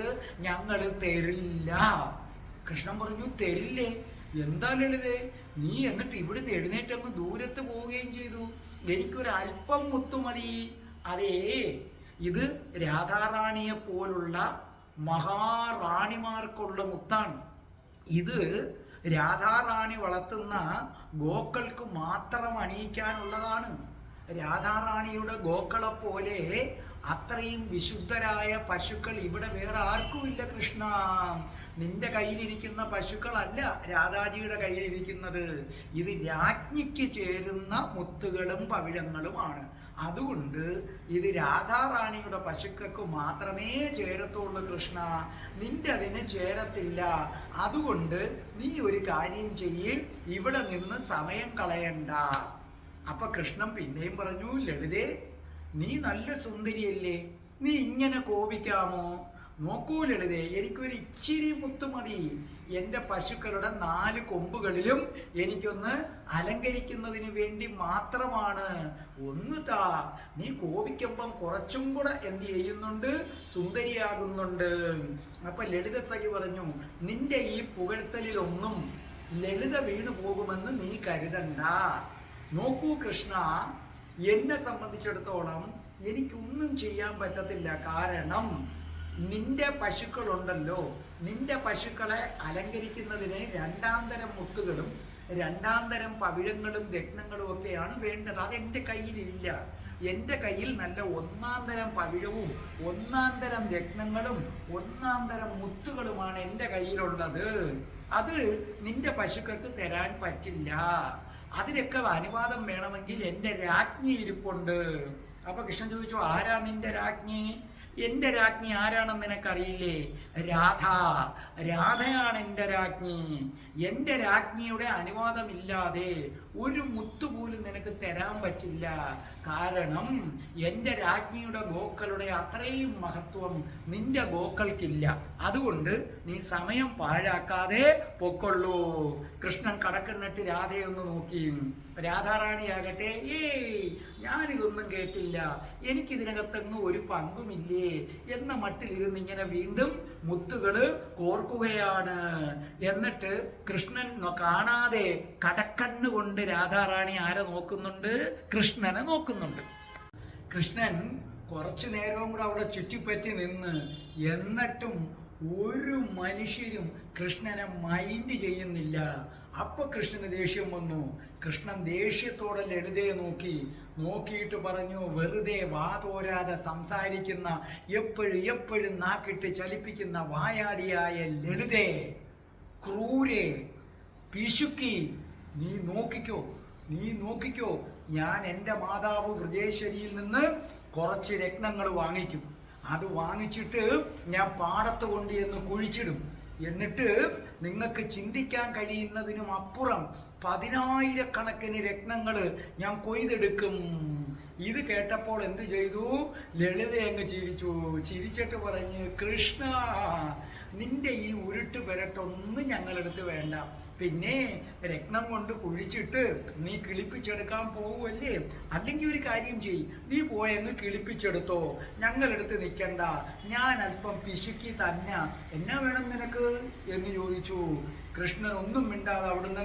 ഞങ്ങൾ തരില്ല. കൃഷ്ണൻ പറഞ്ഞു, തരില്ലേ? എന്താ ലളിതേ നീ? എന്നിട്ട് ഇവിടുന്ന് എഴുന്നേറ്റങ്ങ് ദൂരത്ത് പോവുകയും ചെയ്തു. എനിക്കൊരല്പം മുത്തു മതി. അതേ, ഇത് രാധാറാണിയെ പോലുള്ള മഹാറാണിമാർക്കുള്ള മുത്താണ്. ഇത് രാധാറാണി വളർത്തുന്ന ഗോക്കൾക്ക് മാത്രം അണിയിക്കാനുള്ളതാണ്. രാധാറാണിയുടെ ഗോക്കളെ പോലെ അത്രയും വിശുദ്ധരായ പശുക്കൾ ഇവിടെ വേറെ ആർക്കുമില്ല കൃഷ്ണ. നിന്റെ കയ്യിലിരിക്കുന്ന പശുക്കളല്ല രാധാജിയുടെ കയ്യിലിരിക്കുന്നത്. ഇത് രാജ്ഞിക്ക് ചേരുന്ന മുത്തുകളും പവിഴങ്ങളുമാണ്. അതുകൊണ്ട് ഇത് രാധാറാണിയുടെ പശുക്കൾക്ക് മാത്രമേ ചേരത്തുള്ളൂ കൃഷ്ണ, നിന്റെ അതിന് ചേരത്തില്ല. അതുകൊണ്ട് നീ ഒരു കാര്യം ചെയ്യ്, ഇവിടെ നിന്ന് സമയം കളയണ്ട. അപ്പൊ കൃഷ്ണൻ പിന്നെയും പറഞ്ഞു, ലളിതേ നീ നല്ല സുന്ദരിയല്ലേ, നീ ഇങ്ങനെ കോപിക്കാമോ? നോക്കൂ ലളിതേ, എനിക്കൊരു ഇച്ചിരി മുത്ത് മതി. എൻ്റെ പശുക്കളുടെ 4 കൊമ്പുകളിലും എനിക്കൊന്ന് അലങ്കരിക്കുന്നതിന് വേണ്ടി മാത്രമാണ്. ഒന്ന് താ. നീ കോപിക്കുമ്പം കുറച്ചും കൂടെ എന്ത് ചെയ്യുന്നുണ്ട്? സുന്ദരിയാകുന്നുണ്ട്. അപ്പൊ ലളിത സഖി പറഞ്ഞു, നിന്റെ ഈ പുകഴ്ത്തലിലൊന്നും ലളിത വീണു പോകുമെന്ന് നീ കരുതണ്ട. നോക്കൂ കൃഷ്ണ, എന്നെ സംബന്ധിച്ചിടത്തോളം എനിക്കൊന്നും ചെയ്യാൻ പറ്റത്തില്ല. കാരണം നിന്റെ പശുക്കളുണ്ടല്ലോ, നിന്റെ പശുക്കളെ അലങ്കരിക്കുന്നതിന് 2ാം തരം മുത്തുകളും 2ാം തരം പവിഴങ്ങളും രത്നങ്ങളും ഒക്കെയാണ് വേണ്ടത്. അതെൻ്റെ കയ്യിലില്ല. എൻ്റെ കയ്യിൽ നല്ല 1ാം തരം പവിഴവും 1ാം തരം രത്നങ്ങളും 1ാം തരം മുത്തുകളുമാണ് എൻ്റെ കയ്യിലുള്ളത്. അത് നിന്റെ പശുക്കൾക്ക് തരാൻ പറ്റില്ല. അതിനൊക്കെ അനുവാദം വേണമെങ്കിൽ എൻ്റെ രാജ്ഞി ഇരിപ്പുണ്ട്. അപ്പൊ കൃഷ്ണൻ ചോദിച്ചു, ആരാ നിന്റെ രാജ്ഞി? എൻ്റെ രാജ്ഞി ആരാണെന്ന് നിനക്കറിയില്ലേ? രാധ. രാധയാണ് എൻ്റെ രാജ്ഞി. എൻ്റെ രാജ്ഞിയുടെ അനുവാദമില്ലാതെ ഒരു മുത്തുപോലും നിനക്ക് തരാൻ പറ്റില്ല. കാരണം എൻ്റെ രാജ്ഞിയുടെ ഗോക്കളുടെ അത്രയും മഹത്വം നിന്റെ ഗോക്കൾക്കില്ല. അതുകൊണ്ട് നീ സമയം പാഴാക്കാതെ പൊക്കൊള്ളൂ. കൃഷ്ണൻ കടക്കണ്ണിട്ട് രാധയെ ഒന്ന് നോക്കി. രാധാറാണിയാകട്ടെ, ഞാനിതൊന്നും കേട്ടില്ല, എനിക്കിതിനകത്തൊന്നും ഒരു പങ്കുമില്ലേ എന്ന മട്ടിലിരുന്ന് ഇങ്ങനെ വീണ്ടും മുത്തുകള് കോർക്കുകയാണ്. എന്നിട്ട് കൃഷ്ണൻ കാണാതെ കടക്കണ്ണ് കൊണ്ട് രാധാറാണി ആരെ നോക്കുന്നുണ്ട്? കൃഷ്ണനെ നോക്കുന്നുണ്ട്. കൃഷ്ണൻ കുറച്ചു നേരവും കൂടെ അവിടെ ചുറ്റിപ്പറ്റി നിന്ന്, എന്നിട്ടും ഒരു മനുഷ്യരും കൃഷ്ണനെ മൈൻഡ് ചെയ്യുന്നില്ല. അപ്പൊ കൃഷ്ണന് ദേഷ്യം വന്നു. കൃഷ്ണൻ ദേഷ്യത്തോടെ ലളിതയെ നോക്കിയിട്ട് പറഞ്ഞു, വെറുതെ വാതോരാതെ സംസാരിക്കുന്ന, എപ്പോഴും നാക്കിട്ട് ചലിപ്പിക്കുന്ന വായാടിയായ ലളിതേ, ക്രൂരേ, പിശുക്കി, നീ നോക്കിക്കോ, ഞാൻ എൻ്റെ മാതാവ് വൃജേശ്വരിയിൽ നിന്ന് കുറച്ച് രത്നങ്ങൾ വാങ്ങിക്കും. അത് വാങ്ങിച്ചിട്ട് ഞാൻ പാടത്ത് കൊണ്ട് എന്ന് കുഴിച്ചിടും. എന്നിട്ട് നിങ്ങൾക്ക് ചിന്തിക്കാൻ കഴിയുന്നതിനും അപ്പുറം 10,000 രത്നങ്ങൾ ഞാൻ കൊയ്തെടുക്കും. ഇത് കേട്ടപ്പോൾ എന്ത് ചെയ്തു? ലളിത അങ്ങ് ചിരിച്ചിട്ട് പറഞ്ഞ്, കൃഷ്ണ, നിന്റെ ഈ ഉരുട്ട് പെരട്ടൊന്നും ഞങ്ങളെടുത്ത് വേണ്ട. പിന്നെ രത്നം കൊണ്ട് കുഴിച്ചിട്ട് നീ കിളിപ്പിച്ചെടുക്കാൻ പോവുമല്ലേ? അല്ലെങ്കിൽ ഒരു കാര്യം ചെയ്യ്, നീ പോയെന്ന് കിളിപ്പിച്ചെടുത്തോ, ഞങ്ങളെടുത്ത് നിൽക്കണ്ട. ഞാൻ അല്പം പിശുക്കി തന്നെ. എന്നാ വേണം നിനക്ക് എന്ന് ചോദിച്ചു. കൃഷ്ണൻ ഒന്നും മിണ്ടാതെ അവിടുന്ന്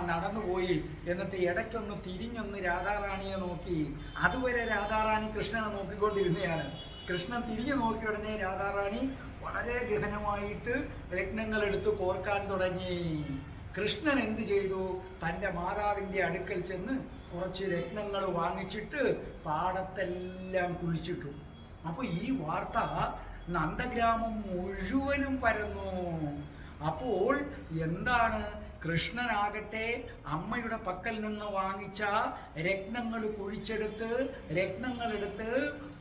നടന്നുപോയി. എന്നിട്ട് ഇടയ്ക്കൊന്ന് തിരിഞ്ഞൊന്ന് രാധാറാണിയെ നോക്കി. അതുവരെ രാധാറാണി കൃഷ്ണനെ നോക്കിക്കൊണ്ടിരുന്നതാണ്. കൃഷ്ണൻ തിരിഞ്ഞു നോക്കിയ ഉടനെ രാധാറാണി വളരെ ഗഹനമായിട്ട് രത്നങ്ങൾ എടുത്ത് കോർക്കാൻ തുടങ്ങി. കൃഷ്ണൻ എന്ത് ചെയ്തു? തൻ്റെ മാതാവിൻ്റെ അടുക്കൽ ചെന്ന് കുറച്ച് രത്നങ്ങൾ വാങ്ങിച്ചിട്ട് പാടത്തെല്ലാം കുഴിച്ചിട്ടു. അപ്പോൾ ഈ വാർത്ത നന്ദഗ്രാമം മുഴുവനും പരന്നു. അപ്പോൾ എന്താണ്? കൃഷ്ണനാകട്ടെ അമ്മയുടെ പക്കൽ നിന്ന് വാങ്ങിച്ച രത്നങ്ങൾ രത്നങ്ങളെടുത്ത്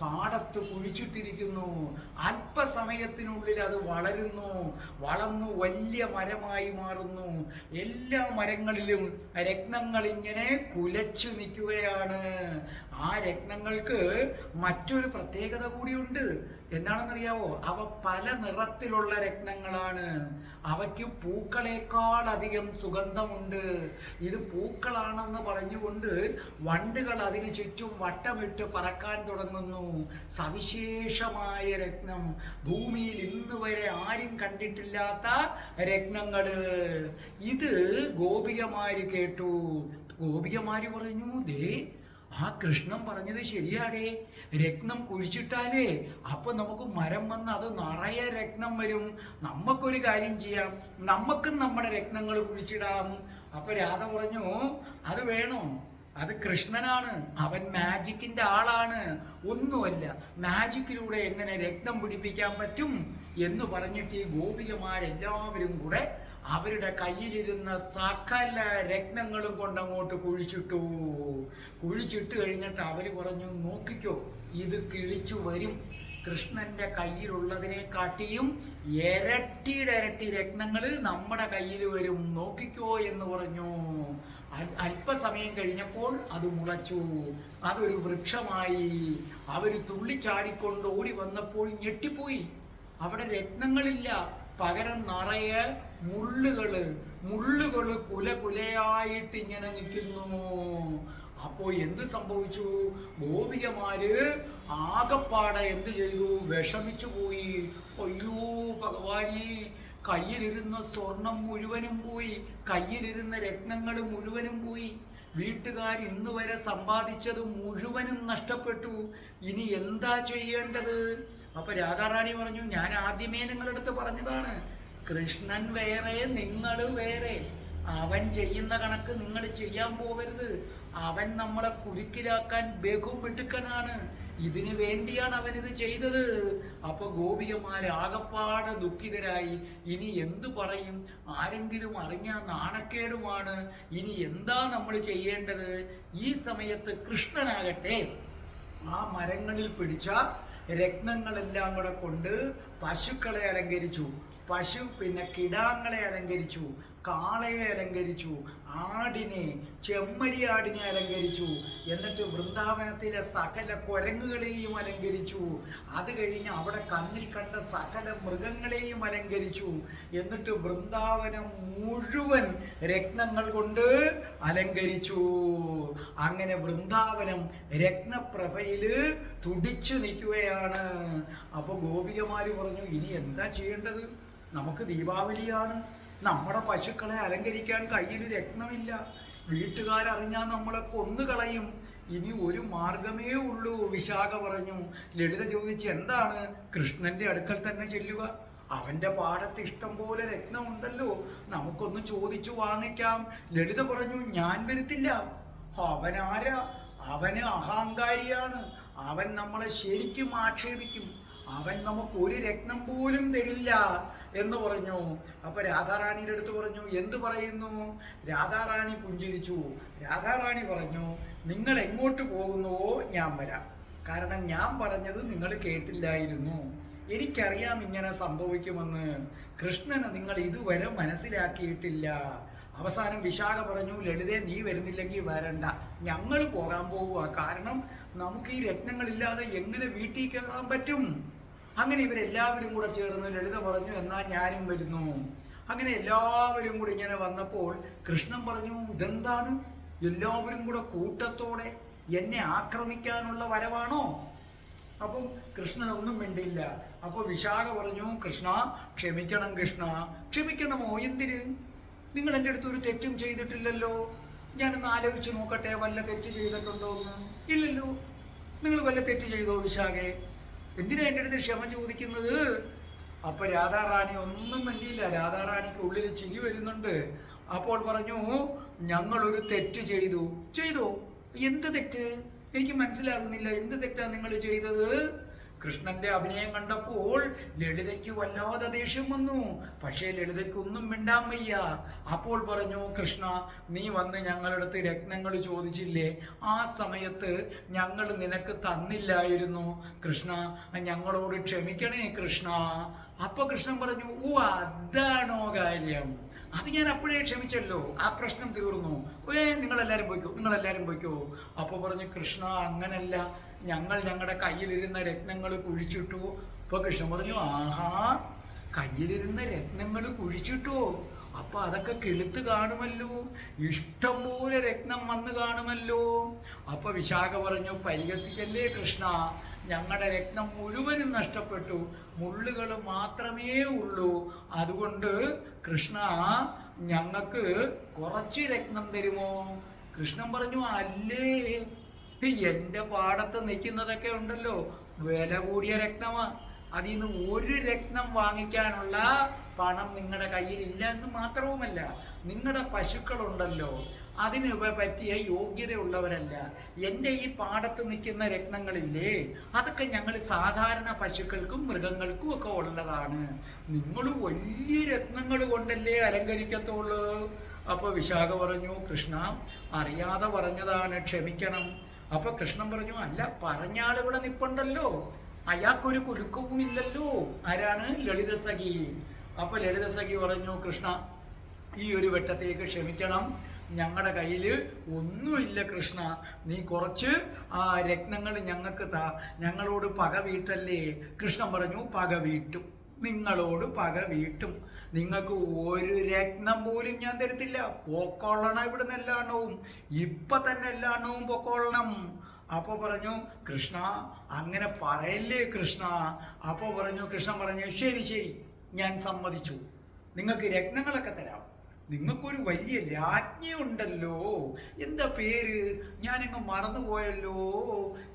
പാടത്ത് കുഴിച്ചിട്ടിരിക്കുന്നു. അല്പസമയത്തിനുള്ളിൽ അത് വളർന്നു വലിയ മരമായി മാറുന്നു. എല്ലാ മരങ്ങളിലും രത്നങ്ങൾ ഇങ്ങനെ കുലച്ചു നിൽക്കുകയാണ്. ആ രത്നങ്ങൾക്ക് മറ്റൊരു പ്രത്യേകത കൂടിയുണ്ട്. എന്താണെന്നറിയാവോ? അവ പല നിറത്തിലുള്ള രത്നങ്ങളാണ്. അവയ്ക്ക് പൂക്കളേക്കാൾ അധികം സുഗന്ധമുണ്ട്. ഇത് പൂക്കളാണെന്ന് പറഞ്ഞുകൊണ്ട് വണ്ടുകൾ അതിന് ചുറ്റും വട്ടമിട്ട് പറക്കാൻ തുടങ്ങുന്നു. സവിശേഷമായ രത്നം, ഭൂമിയിൽ ഇന്ന് വരെ ആരും കണ്ടിട്ടില്ലാത്ത രത്നങ്ങള്. ഇത് ഗോപികമാര് കേട്ടു. ഗോപികമാര് പറഞ്ഞു, ദേ ആ കൃഷ്ണൻ പറഞ്ഞത് ശരിയാടേ, രത്നം കുഴിച്ചിട്ടാലേ അപ്പൊ നമുക്ക് മരം വന്ന് അത് നിറയെ രത്നം വരും. നമുക്കൊരു കാര്യം ചെയ്യാം, നമുക്കും നമ്മുടെ രത്നങ്ങൾ കുഴിച്ചിടാം. അപ്പൊ രാധ പറഞ്ഞു, അത് വേണോ? അത് കൃഷ്ണനാണ്, അവൻ മാജിക്കിന്റെ ആളാണ്. ഒന്നുമല്ല, മാജിക്കിലൂടെ എങ്ങനെ രത്നം പിടിപ്പിക്കാൻ പറ്റും എന്ന് പറഞ്ഞിട്ട് ഈ ഗോപികമാരെല്ലാവരും കൂടെ അവരുടെ കയ്യിലിരുന്ന സകല രത്നങ്ങളും കൊണ്ടങ്ങോട്ട് കുഴിച്ചിട്ട് കഴിഞ്ഞിട്ട് അവർ പറഞ്ഞു, നോക്കിക്കോ, ഇത് കിളിച്ചു വരും. കൃഷ്ണന്റെ കയ്യിലുള്ളതിനെ കാട്ടിയും ഇരട്ടി രത്നങ്ങൾ നമ്മുടെ കയ്യിൽ വരും, നോക്കിക്കോ എന്ന് പറഞ്ഞു. അല്പസമയം കഴിഞ്ഞപ്പോൾ അത് മുളച്ചു, അതൊരു വൃക്ഷമായി. അവർ തുള്ളിച്ചാടിക്കൊണ്ട് ഓടി വന്നപ്പോൾ ഞെട്ടിപ്പോയി. അവിടെ രത്നങ്ങളില്ല, പകരം നിറയെ മുള്ളുകള് കുലയായിട്ട് ഇങ്ങനെ നിൽക്കുന്നു. അപ്പോ എന്ത് സംഭവിച്ചു? ഗോപികമാര് ആകപ്പാടെ എന്ത് ചെയ്തു? വിഷമിച്ചു പോയി. അയ്യോ ഭഗവാനെ, കയ്യിലിരുന്ന സ്വർണം മുഴുവനും പോയി, കയ്യിലിരുന്ന രത്നങ്ങൾ മുഴുവനും പോയി, വീട്ടുകാർ ഇന്ന് വരെ സമ്പാദിച്ചത് മുഴുവനും നഷ്ടപ്പെട്ടു. ഇനി എന്താ ചെയ്യേണ്ടത്? അപ്പൊ രാധാറാണി പറഞ്ഞു, ഞാൻ ആദ്യമേ നിങ്ങളുടെ അടുത്ത് പറഞ്ഞതാണ്, കൃഷ്ണൻ വേറെ, നിങ്ങൾ വേറെ. അവൻ ചെയ്യുന്ന കണക്ക് നിങ്ങൾ ചെയ്യാൻ പോകരുത്. അവൻ നമ്മളെ കുരുക്കിലാക്കാൻ ബഹുമിടുക്കനാണ്. ഇതിനു വേണ്ടിയാണ് അവൻ ഇത് ചെയ്തത്. അപ്പൊ ഗോപികമാര് ആകപ്പാടെ ദുഃഖിതരായി. ഇനി എന്തു പറയും? ആരെങ്കിലും അറിഞ്ഞാൽ നാണക്കേടുമാണ്. ഇനി എന്താ നമ്മൾ ചെയ്യേണ്ടത്? ഈ സമയത്ത് കൃഷ്ണനാകട്ടെ ആ മരങ്ങളിൽ പിടിച്ച രത്നങ്ങളെല്ലാം കൂടെ കൊണ്ട് പശുക്കളെ അലങ്കരിച്ചു. പിന്നെ കിടാങ്ങളെ അലങ്കരിച്ചു, കാളയെ അലങ്കരിച്ചു, ആടിനെ, ചെമ്മരിയാടിനെ അലങ്കരിച്ചു. എന്നിട്ട് വൃന്ദാവനത്തിലെ സകല കുരങ്ങുകളെയും അലങ്കരിച്ചു. അത് കഴിഞ്ഞ് അവിടെ കണ്ണിൽ കണ്ട സകല മൃഗങ്ങളെയും അലങ്കരിച്ചു. എന്നിട്ട് വൃന്ദാവനം മുഴുവൻ രത്നങ്ങൾ കൊണ്ട് അലങ്കരിച്ചു. അങ്ങനെ വൃന്ദാവനം രത്നപ്രഭയില് തുടിച്ചു നിൽക്കുകയാണ്. അപ്പൊ ഗോപികമാര് പറഞ്ഞു, ഇനി എന്താ ചെയ്യേണ്ടത്? നമുക്ക് ദീപാവലിയാണ്, നമ്മുടെ പശുക്കളെ അലങ്കരിക്കാൻ കയ്യിൽ രത്നമില്ല, വീട്ടുകാരറിഞ്ഞാൽ നമ്മളെ കൊന്നുകളയും. ഇനി ഒരു മാർഗമേ ഉള്ളൂ. വിശാഖ പറഞ്ഞു. ലളിത ചോദിച്ചു, എന്താണ്? കൃഷ്ണന്റെ അടുക്കൽ തന്നെ ചെല്ലുക. അവന്റെ പാടത്ത് ഇഷ്ടം പോലെ രത്നമുണ്ടല്ലോ, നമുക്കൊന്ന് ചോദിച്ചു വാങ്ങിക്കാം. ലളിത പറഞ്ഞു, ഞാൻ വരുത്തില്ല. അവനാരാ? അവന് അഹങ്കാരിയാണ്. അവൻ നമ്മളെ ശരിക്കും ആക്ഷേപിക്കും. അവൻ നമുക്ക് ഒരു രത്നം പോലും തരില്ല എന്ന് പറഞ്ഞു. അപ്പൊ രാധാറാണിയുടെ അടുത്ത് പറഞ്ഞു, എന്ത് പറയുന്നു? രാധാറാണി പുഞ്ചിരിച്ചു. രാധാറാണി പറഞ്ഞു, നിങ്ങൾ എങ്ങോട്ട് പോകുന്നുവോ ഞാൻ വരാം. കാരണം ഞാൻ പറഞ്ഞത് നിങ്ങൾ കേട്ടില്ലായിരുന്നു. എനിക്കറിയാം ഇങ്ങനെ സംഭവിക്കുമെന്ന്. കൃഷ്ണനെ നിങ്ങൾ ഇതുവരെ മനസ്സിലാക്കിയിട്ടില്ല. അവസാനം വിശാഖ പറഞ്ഞു, ലളിതേ നീ വരുന്നില്ലെങ്കിൽ വരണ്ട, ഞങ്ങൾ പോകാൻ പോവുക. കാരണം നമുക്ക് ഈ രത്നങ്ങളില്ലാതെ എങ്ങനെ വീട്ടിൽ കയറാൻ പറ്റും? അങ്ങനെ ഇവരെല്ലാവരും കൂടെ ചേർന്ന് ലളിത പറഞ്ഞു, എന്നാ ഞാനും വരുന്നു. അങ്ങനെ എല്ലാവരും കൂടി ഇങ്ങനെ വന്നപ്പോൾ കൃഷ്ണൻ പറഞ്ഞു, ഇതെന്താണ്? എല്ലാവരും കൂടെ കൂട്ടത്തോടെ എന്നെ ആക്രമിക്കാനുള്ള വരവാണോ? അപ്പം കൃഷ്ണൻ ഒന്നും മിണ്ടില്ല. അപ്പൊ വിശാഖ പറഞ്ഞു, കൃഷ്ണ ക്ഷമിക്കണം. കൃഷ്ണ ക്ഷമിക്കണമോ? എന്തിന്? നിങ്ങൾ എൻ്റെ അടുത്ത് ഒരു തെറ്റും ചെയ്തിട്ടില്ലല്ലോ. ഞാനൊന്ന് ആലോചിച്ച് നോക്കട്ടെ, വല്ല തെറ്റ് ചെയ്തിട്ടുണ്ടോ എന്ന്. ഇല്ലല്ലോ. നിങ്ങൾ വല്ല തെറ്റ് ചെയ്തോ വിശാഖെ? എന്തിനാ എൻ്റെ അടുത്ത് ക്ഷമ ചോദിക്കുന്നത്? അപ്പൊ രാധാറാണി ഒന്നും മിണ്ടിയില്ല. രാധാറാണിക്ക് ഉള്ളിൽ ചിരി വരുന്നുണ്ട്. അപ്പോൾ പറഞ്ഞു, ഞങ്ങളൊരു തെറ്റ് ചെയ്തു. എന്ത് തെറ്റ്? എനിക്ക് മനസ്സിലാകുന്നില്ല. എന്ത് തെറ്റാ നിങ്ങൾ ചെയ്തത്? കൃഷ്ണന്റെ അഭിനയം കണ്ടപ്പോൾ ലളിതയ്ക്ക് വല്ലാതെ ദേഷ്യം വന്നു. പക്ഷേ ലളിതയ്ക്ക് ഒന്നും മിണ്ടാൻ വയ്യ. അപ്പോൾ പറഞ്ഞു, കൃഷ്ണ നീ വന്ന് ഞങ്ങളടുത്ത് രത്നങ്ങൾ ചോദിച്ചില്ലേ? ആ സമയത്ത് ഞങ്ങൾ നിനക്ക് തന്നില്ലായിരുന്നു. കൃഷ്ണ ഞങ്ങളോട് ക്ഷമിക്കണേ കൃഷ്ണ. അപ്പൊ കൃഷ്ണൻ പറഞ്ഞു, ഓ അതാണോ കാര്യം? അത് ഞാൻ അപ്പോഴേ ക്ഷമിച്ചല്ലോ, ആ പ്രശ്നം തീർന്നു. നിങ്ങളെല്ലാരും പോയിക്കോ. അപ്പൊ പറഞ്ഞു, കൃഷ്ണ അങ്ങനല്ല, ഞങ്ങൾ ഞങ്ങളുടെ കയ്യിലിരുന്ന രത്നങ്ങൾ കുഴിച്ചിട്ടു. ഇപ്പൊ കൃഷ്ണൻ പറഞ്ഞു, ആഹാ കയ്യിലിരുന്ന രത്നങ്ങൾ കുഴിച്ചിട്ടോ? അപ്പൊ അതൊക്കെ കെളുത്ത് കാണുമല്ലോ, ഇഷ്ടം പോലെ രത്നം വന്ന് കാണുമല്ലോ. അപ്പൊ വിശാഖ പറഞ്ഞു, പരിഹസിക്കല്ലേ കൃഷ്ണ, ഞങ്ങളുടെ രത്നം മുഴുവനും നഷ്ടപ്പെട്ടു, മുള്ളുകൾ മാത്രമേ ഉള്ളൂ. അതുകൊണ്ട് കൃഷ്ണ ഞങ്ങൾക്ക് കുറച്ച് രത്നം തരുമോ? കൃഷ്ണൻ പറഞ്ഞു, അല്ലേ, എന്റെ പാടത്ത് നിൽക്കുന്നതൊക്കെ ഉണ്ടല്ലോ വില കൂടിയ രത്നമാ. അതിൽ നിന്ന് ഒരു രത്നം വാങ്ങിക്കാനുള്ള പണം നിങ്ങളുടെ കയ്യിൽ ഇല്ല എന്ന് മാത്രവുമല്ല, നിങ്ങളുടെ പശുക്കളുണ്ടല്ലോ അതിന് പറ്റിയ യോഗ്യതയുള്ളവരല്ല. എൻ്റെ ഈ പാടത്ത് നിൽക്കുന്ന രത്നങ്ങളില്ലേ, അതൊക്കെ ഞങ്ങൾ സാധാരണ പശുക്കൾക്കും മൃഗങ്ങൾക്കും ഒക്കെ ഉള്ളതാണ്. നിങ്ങൾ വലിയ രത്നങ്ങൾ കൊണ്ടല്ലേ അലങ്കരിക്കത്തുള്ളൂ. അപ്പൊ വിശാഖ പറഞ്ഞു, കൃഷ്ണ അറിയാതെ പറഞ്ഞതാണ്, ക്ഷമിക്കണം. അപ്പൊ കൃഷ്ണൻ പറഞ്ഞു, അല്ല പറഞ്ഞാളിവിടെ നിപ്പുണ്ടല്ലോ, അയാൾക്കൊരു കുലുക്കവും ഇല്ലല്ലോ. ആരാണ്? ലളിത സഖി. അപ്പൊ ലളിത സഖി പറഞ്ഞു, കൃഷ്ണ ഈ ഒരു വട്ടത്തേക്ക് ക്ഷമിക്കണം, ഞങ്ങളുടെ കയ്യിൽ ഒന്നുമില്ല കൃഷ്ണ, നീ കുറച്ച് രത്നങ്ങൾ ഞങ്ങൾക്ക് താ, ഞങ്ങളോട് പക വീട്ടല്ലേ. കൃഷ്ണൻ പറഞ്ഞു, പക വീട്ടും. നിങ്ങളോട് പക വീട്ടും. നിങ്ങൾക്ക് ഒരു രത്നം പോലും ഞാൻ തരത്തില്ല. പൊക്കോളണം ഇവിടുന്ന് എല്ലാ എണ്ണവും. ഇപ്പൊ തന്നെ എല്ലാ എണ്ണവും പൊക്കോളണം. അപ്പൊ പറഞ്ഞു കൃഷ്ണ അങ്ങനെ പറയല്ലേ കൃഷ്ണ. അപ്പൊ പറഞ്ഞു കൃഷ്ണൻ പറഞ്ഞു ശരി ശരി, ഞാൻ സമ്മതിച്ചു, നിങ്ങൾക്ക് രത്നങ്ങളൊക്കെ തരാം. നിങ്ങൾക്കൊരു വലിയ രാജ്ഞിയുണ്ടല്ലോ, എന്താ പേര്? ഞാനങ്ങ് മറന്നുപോയല്ലോ,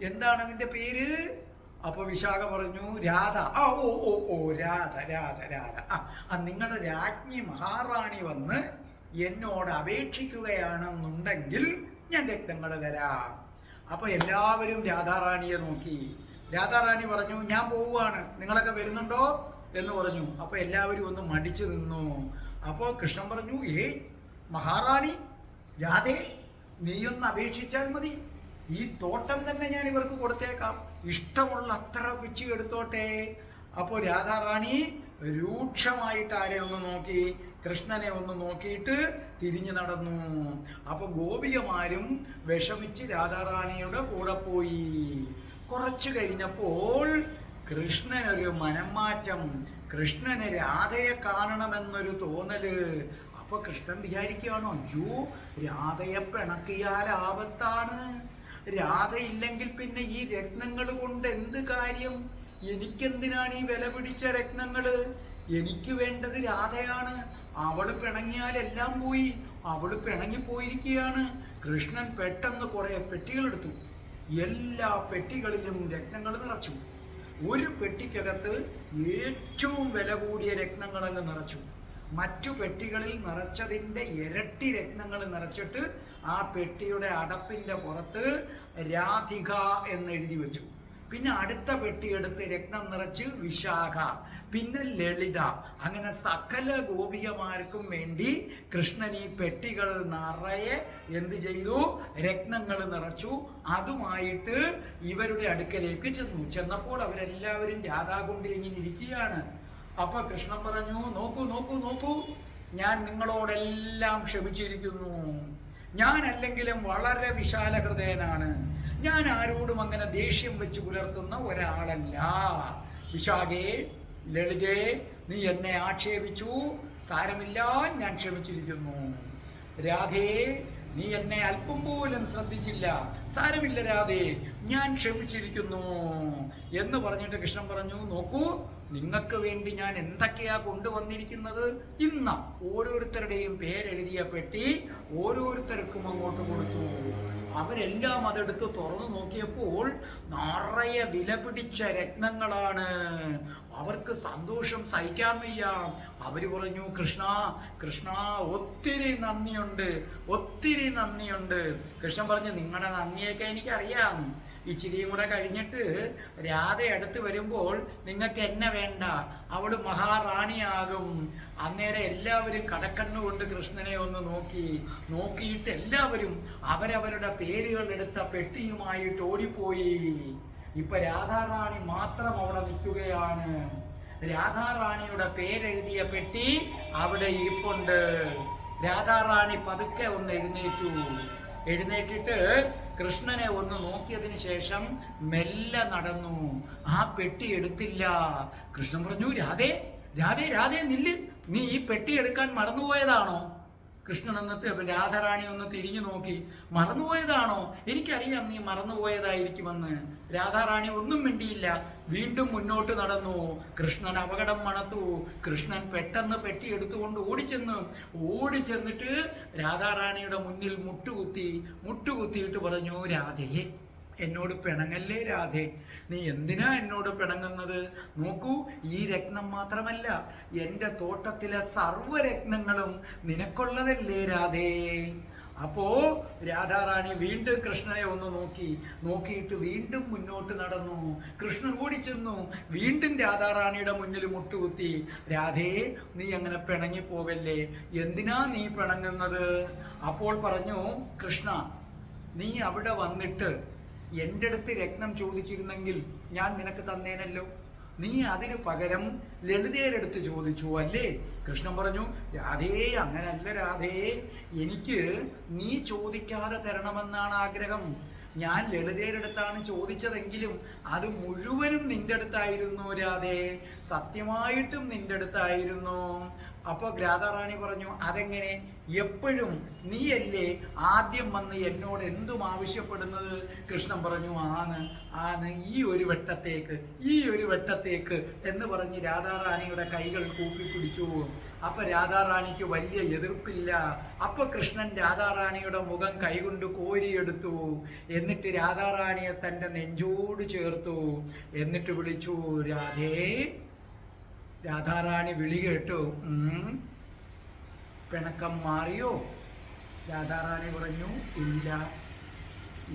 എന്താണ് അതിന്റെ പേര്? അപ്പൊ വിശാഖ പറഞ്ഞു രാധ. ഓ ഓ ഓ രാധ രാധ രാധ. നിങ്ങളുടെ രാജ്ഞി മഹാറാണി വന്ന് എന്നോട് അപേക്ഷിക്കുകയാണെന്നുണ്ടെങ്കിൽ ഞാൻ രത്നങ്ങൾ തരാം. അപ്പൊ എല്ലാവരും രാധാറാണിയെ നോക്കി. രാധാറാണി പറഞ്ഞു ഞാൻ പോവുകയാണ്, നിങ്ങളൊക്കെ വരുന്നുണ്ടോ എന്ന് പറഞ്ഞു. അപ്പൊ എല്ലാവരും ഒന്ന് മടിച്ചു നിന്നു. അപ്പോൾ കൃഷ്ണൻ പറഞ്ഞു മഹാറാണി രാധേ, നീയൊന്ന് അപേക്ഷിച്ചാൽ മതി, ഈ തോട്ടം തന്നെ ഞാൻ ഇവർക്ക് കൊടുത്തേക്കാം, ഇഷ്ടമുള്ള അത്ര പിച്ചി എടുത്തോട്ടെ. അപ്പോൾ രാധാറാണി രൂക്ഷമായിട്ട് ആരെ ഒന്ന് നോക്കി, കൃഷ്ണനെ ഒന്ന് നോക്കിയിട്ട് തിരിഞ്ഞു നടന്നു. അപ്പൊ ഗോപികമാരും വിഷമിച്ച് രാധാറാണിയുടെ കൂടെ പോയി. കുറച്ചു കഴിഞ്ഞപ്പോൾ കൃഷ്ണനൊരു മനംമാറ്റം, കൃഷ്ണന് രാധയെ കാണണമെന്നൊരു തോന്നല്. അപ്പൊ കൃഷ്ണൻ വിചാരിക്കുകയാണോ, അയ്യോ രാധയെ പിണക്കിയാൽ ആപത്താണ്, രാധ ഇല്ലെങ്കിൽ പിന്നെ ഈ രത്നങ്ങൾ കൊണ്ട് എന്ത് കാര്യം, എനിക്കെന്തിനാണ് ഈ വില പിടിച്ച രത്നങ്ങള്, എനിക്ക് വേണ്ടത് രാധയാണ്, അവള് പിണങ്ങിയാൽ എല്ലാം പോയി, അവള് പിണങ്ങിപ്പോയിരിക്കുകയാണ്. കൃഷ്ണൻ പെട്ടെന്ന് കുറെ പെട്ടികൾ എടുത്തു, എല്ലാ പെട്ടികളിലും രത്നങ്ങൾ നിറച്ചു. ഒരു പെട്ടിക്കകത്ത് ഏറ്റവും വില കൂടിയ രത്നങ്ങളങ്ങ് നിറച്ചു. മറ്റു പെട്ടികളിൽ നിറച്ചതിൻ്റെ ഇരട്ടി രത്നങ്ങൾ നിറച്ചിട്ട് ആ പെട്ടിയുടെ അടപ്പിൻ്റെ പുറത്ത് രാധിക എന്ന് എഴുതി വെച്ചു. പിന്നെ അടുത്ത പെട്ടിയെടുത്ത് രത്നം നിറച്ച് വിശാഖ, പിന്നെ ലളിത, അങ്ങനെ സകല ഗോപികമാർക്കും വേണ്ടി കൃഷ്ണൻ ഈ പെട്ടികൾ നിറയെ എന്ത് ചെയ്തു, രത്നങ്ങൾ നിറച്ചു. അതുമായിട്ട് ഇവരുടെ അടുക്കലേക്ക് ചെന്നു. ചെന്നപ്പോൾ അവരെല്ലാവരും രാധാകുണ്ടിൽ ഇങ്ങനെ ഇരിക്കുകയാണ്. അപ്പൊ കൃഷ്ണൻ പറഞ്ഞു നോക്കൂ നോക്കൂ നോക്കൂ, ഞാൻ നിങ്ങളോടെല്ലാം ക്ഷമിച്ചിരിക്കുന്നു, ഞാൻ അല്ലെങ്കിലും വളരെ വിശാല ഹൃദയനാണ്, ഞാൻ ആരോടും അങ്ങനെ ദേഷ്യം വെച്ച് പുലർത്തുന്ന ഒരാളല്ല. വിശാഖേ ലളിതേ, നീ എന്നെ ആക്ഷേപിച്ചു, സാരമില്ല, ഞാൻ ക്ഷമിച്ചിരിക്കുന്നു. രാധേ, നീ എന്നെ അല്പം പോലും ശ്രദ്ധിച്ചില്ല, സാരമില്ല രാധേ, ഞാൻ ക്ഷമിച്ചിരിക്കുന്നു എന്ന് പറഞ്ഞിട്ട് കൃഷ്ണൻ പറഞ്ഞു നോക്കൂ, നിങ്ങൾക്ക് വേണ്ടി ഞാൻ എന്തൊക്കെയാ കൊണ്ടുവന്നിരിക്കുന്നത്. ഇന്ന് ഓരോരുത്തരുടെയും പേരെഴുതിയ പെട്ടി ഓരോരുത്തർക്കും അങ്ങോട്ട് കൊടുത്തു. അവരെല്ലാം അതെടുത്ത് തുറന്നു നോക്കിയപ്പോൾ നിറയെ വില പിടിച്ച രത്നങ്ങളാണ്. അവർക്ക് സന്തോഷം സഹിക്കാൻ വയ്യ. അവര് പറഞ്ഞു കൃഷ്ണ കൃഷ്ണ, ഒത്തിരി നന്ദിയുണ്ട്, ഒത്തിരി നന്ദിയുണ്ട്. കൃഷ്ണൻ പറഞ്ഞു നിങ്ങളുടെ നന്ദിയൊക്കെ എനിക്കറിയാം, ഇച്ചിരിയും കൂടെ കഴിഞ്ഞിട്ട് രാധ അടുത്ത് വരുമ്പോൾ നിങ്ങൾക്ക് എന്നെ വേണ്ട, അവള് മഹാറാണിയാകും. അന്നേരം എല്ലാവരും കടക്കണ്ണുകൊണ്ട് കൃഷ്ണനെ ഒന്ന് നോക്കിയിട്ട് എല്ലാവരും അവരവരുടെ പേരുകൾ എടുത്ത പെട്ടിയുമായിട്ട് ഓടിപ്പോയി. ഇപ്പൊ രാധാറാണി മാത്രം അവിടെ നിൽക്കുകയാണ്. രാധാറാണിയുടെ പേരെഴുതിയ പെട്ടി അവിടെ ഇരിപ്പുണ്ട്. രാധാറാണി പതുക്കെ ഒന്ന് എഴുന്നേറ്റിട്ട് കൃഷ്ണനെ ഒന്ന് നോക്കിയതിന് ശേഷം മെല്ലെ നടന്നു. ആ പെട്ടി എടുത്തില്ല. കൃഷ്ണൻ പറഞ്ഞു രാധേ രാധേ രാധേ നില്ല്, നീ ഈ പെട്ടി എടുക്കാൻ മറന്നുപോയതാണോ? കൃഷ്ണൻ എന്നിട്ട് രാധാറാണി ഒന്ന് തിരിഞ്ഞു നോക്കി. മറന്നുപോയതാണോ? എനിക്കറിയാം നീ മറന്നുപോയതായിരിക്കുമെന്ന്. രാധാറാണി ഒന്നും മിണ്ടിയില്ല, വീണ്ടും മുന്നോട്ട് നടന്നു. കൃഷ്ണൻ അപകടം മണത്തു. കൃഷ്ണൻ പെട്ടെന്ന് പെട്ടി എടുത്തുകൊണ്ട് ഓടിച്ചെന്നിട്ട് രാധാറാണിയുടെ മുന്നിൽ മുട്ടുകുത്തിയിട്ട് പറഞ്ഞു രാധയെ, എന്നോട് പിണങ്ങല്ലേ രാധേ, നീ എന്തിനാ എന്നോട് പിണങ്ങുന്നത്? നോക്കൂ, ഈ രത്നം മാത്രമല്ല, എൻ്റെ തോട്ടത്തിലെ സർവ്വരത്നങ്ങളും നിനക്കുള്ളതല്ലേ രാധേ. അപ്പോ രാധാറാണി വീണ്ടും കൃഷ്ണനെ ഒന്ന് നോക്കിയിട്ട് വീണ്ടും മുന്നോട്ട് നടന്നു. കൃഷ്ണൻ ഓടിച്ചെന്നു, വീണ്ടും രാധാറാണിയുടെ മുന്നിൽ മുട്ടുകുത്തി. രാധേ, നീ അങ്ങനെ പിണങ്ങിപ്പോകല്ലേ, എന്തിനാ നീ പിണങ്ങുന്നത്? അപ്പോൾ പറഞ്ഞു കൃഷ്ണ, നീ അവിടെ വന്നിട്ട് എൻ്റെ അടുത്ത് രത്നം ചോദിച്ചിരുന്നെങ്കിൽ ഞാൻ നിനക്ക് തന്നേനല്ലോ. നീ അതിനു പകരം ലളിതയുടെ അടുത്ത് ചോദിച്ചു അല്ലേ? കൃഷ്ണൻ പറഞ്ഞു രാധേ, അങ്ങനല്ല രാധേ, എനിക്ക് നീ ചോദിക്കാതെ തരണമെന്നാണ് ആഗ്രഹം. ഞാൻ ലളിതയുടെ അടുത്താണ് ചോദിച്ചതെങ്കിലും അത് മുഴുവനും നിന്റെ അടുത്തായിരുന്നു രാധേ, സത്യമായിട്ടും നിന്റെ അടുത്തായിരുന്നു. അപ്പോൾ രാധാറാണി പറഞ്ഞു, അതെങ്ങനെ? എപ്പോഴും നീയല്ലേ ആദ്യം വന്ന് എന്നോട് എന്തും ആവശ്യപ്പെടുന്നത്? കൃഷ്ണൻ പറഞ്ഞു, ആണ് ഈ ഒരു വെട്ടത്തേക്ക് എന്ന് പറഞ്ഞ് രാധാറാണിയുടെ കൈകൾ കൂപ്പിപ്പിടിച്ചു. അപ്പൊ രാധാറാണിക്ക് വലിയ എതിർപ്പില്ല. അപ്പൊ കൃഷ്ണൻ രാധാറാണിയുടെ മുഖം കൈകൊണ്ട് കോരിയെടുത്തു. എന്നിട്ട് രാധാറാണിയെ തൻ്റെ നെഞ്ചോട് ചേർത്തു. എന്നിട്ട് വിളിച്ചു, രാധേ. രാധാറാണി വിളി കേട്ടു. പിണക്കം മാറിയോ? രാധാറാണി പറഞ്ഞു, ഇല്ല.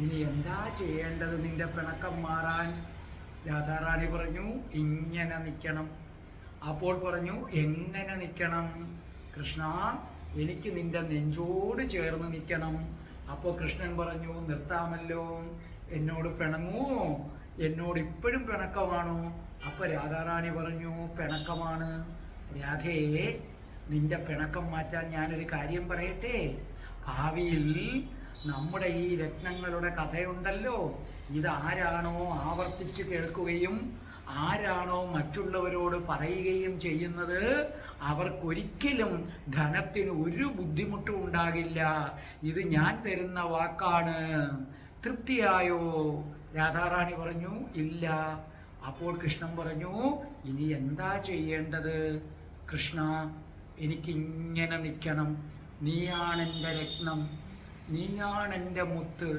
ഇനി എന്താ ചെയ്യേണ്ടത് നിന്റെ പിണക്കം മാറാൻ? രാധാറാണി പറഞ്ഞു, ഇങ്ങനെ നിൽക്കണം. അപ്പോൾ പറഞ്ഞു, എങ്ങനെ നിൽക്കണം? കൃഷ്ണ, എനിക്ക് നിന്റെ നെഞ്ചോട് ചേർന്ന് നിൽക്കണം. അപ്പോൾ കൃഷ്ണൻ പറഞ്ഞു, നിർത്താമല്ലോ, എന്നോട് പിണങ്ങൂ? എന്നോട് ഇപ്പോഴും പിണക്കമാണോ? അപ്പൊ രാധാറാണി പറഞ്ഞു, പിണക്കമാണ്. രാധേ, നിന്റെ പിണക്കം മാറ്റാൻ ഞാനൊരു കാര്യം പറയട്ടെ. ഭാവിയിൽ നമ്മുടെ ഈ രത്നങ്ങളുടെ കഥയുണ്ടല്ലോ, ഇതാരാണോ ആവർത്തിച്ച് കേൾക്കുകയും ആരാണോ മറ്റുള്ളവരോട് പറയുകയും ചെയ്യുന്നത്, അവർക്കൊരിക്കലും ധനത്തിന് ഒരു ബുദ്ധിമുട്ടും ഉണ്ടാകില്ല. ഇത് ഞാൻ തരുന്ന വാക്കാണ്. തൃപ്തിയായോ? രാധാറാണി പറഞ്ഞു, ഇല്ല. അപ്പോൾ കൃഷ്ണൻ പറഞ്ഞു, ഇനി എന്താ ചെയ്യേണ്ടത്? കൃഷ്ണ, എനിക്കിങ്ങനെ നിൽക്കണം. നീയാണെൻ്റെ രത്നം, നീയാണെൻ്റെ മുത്ത്,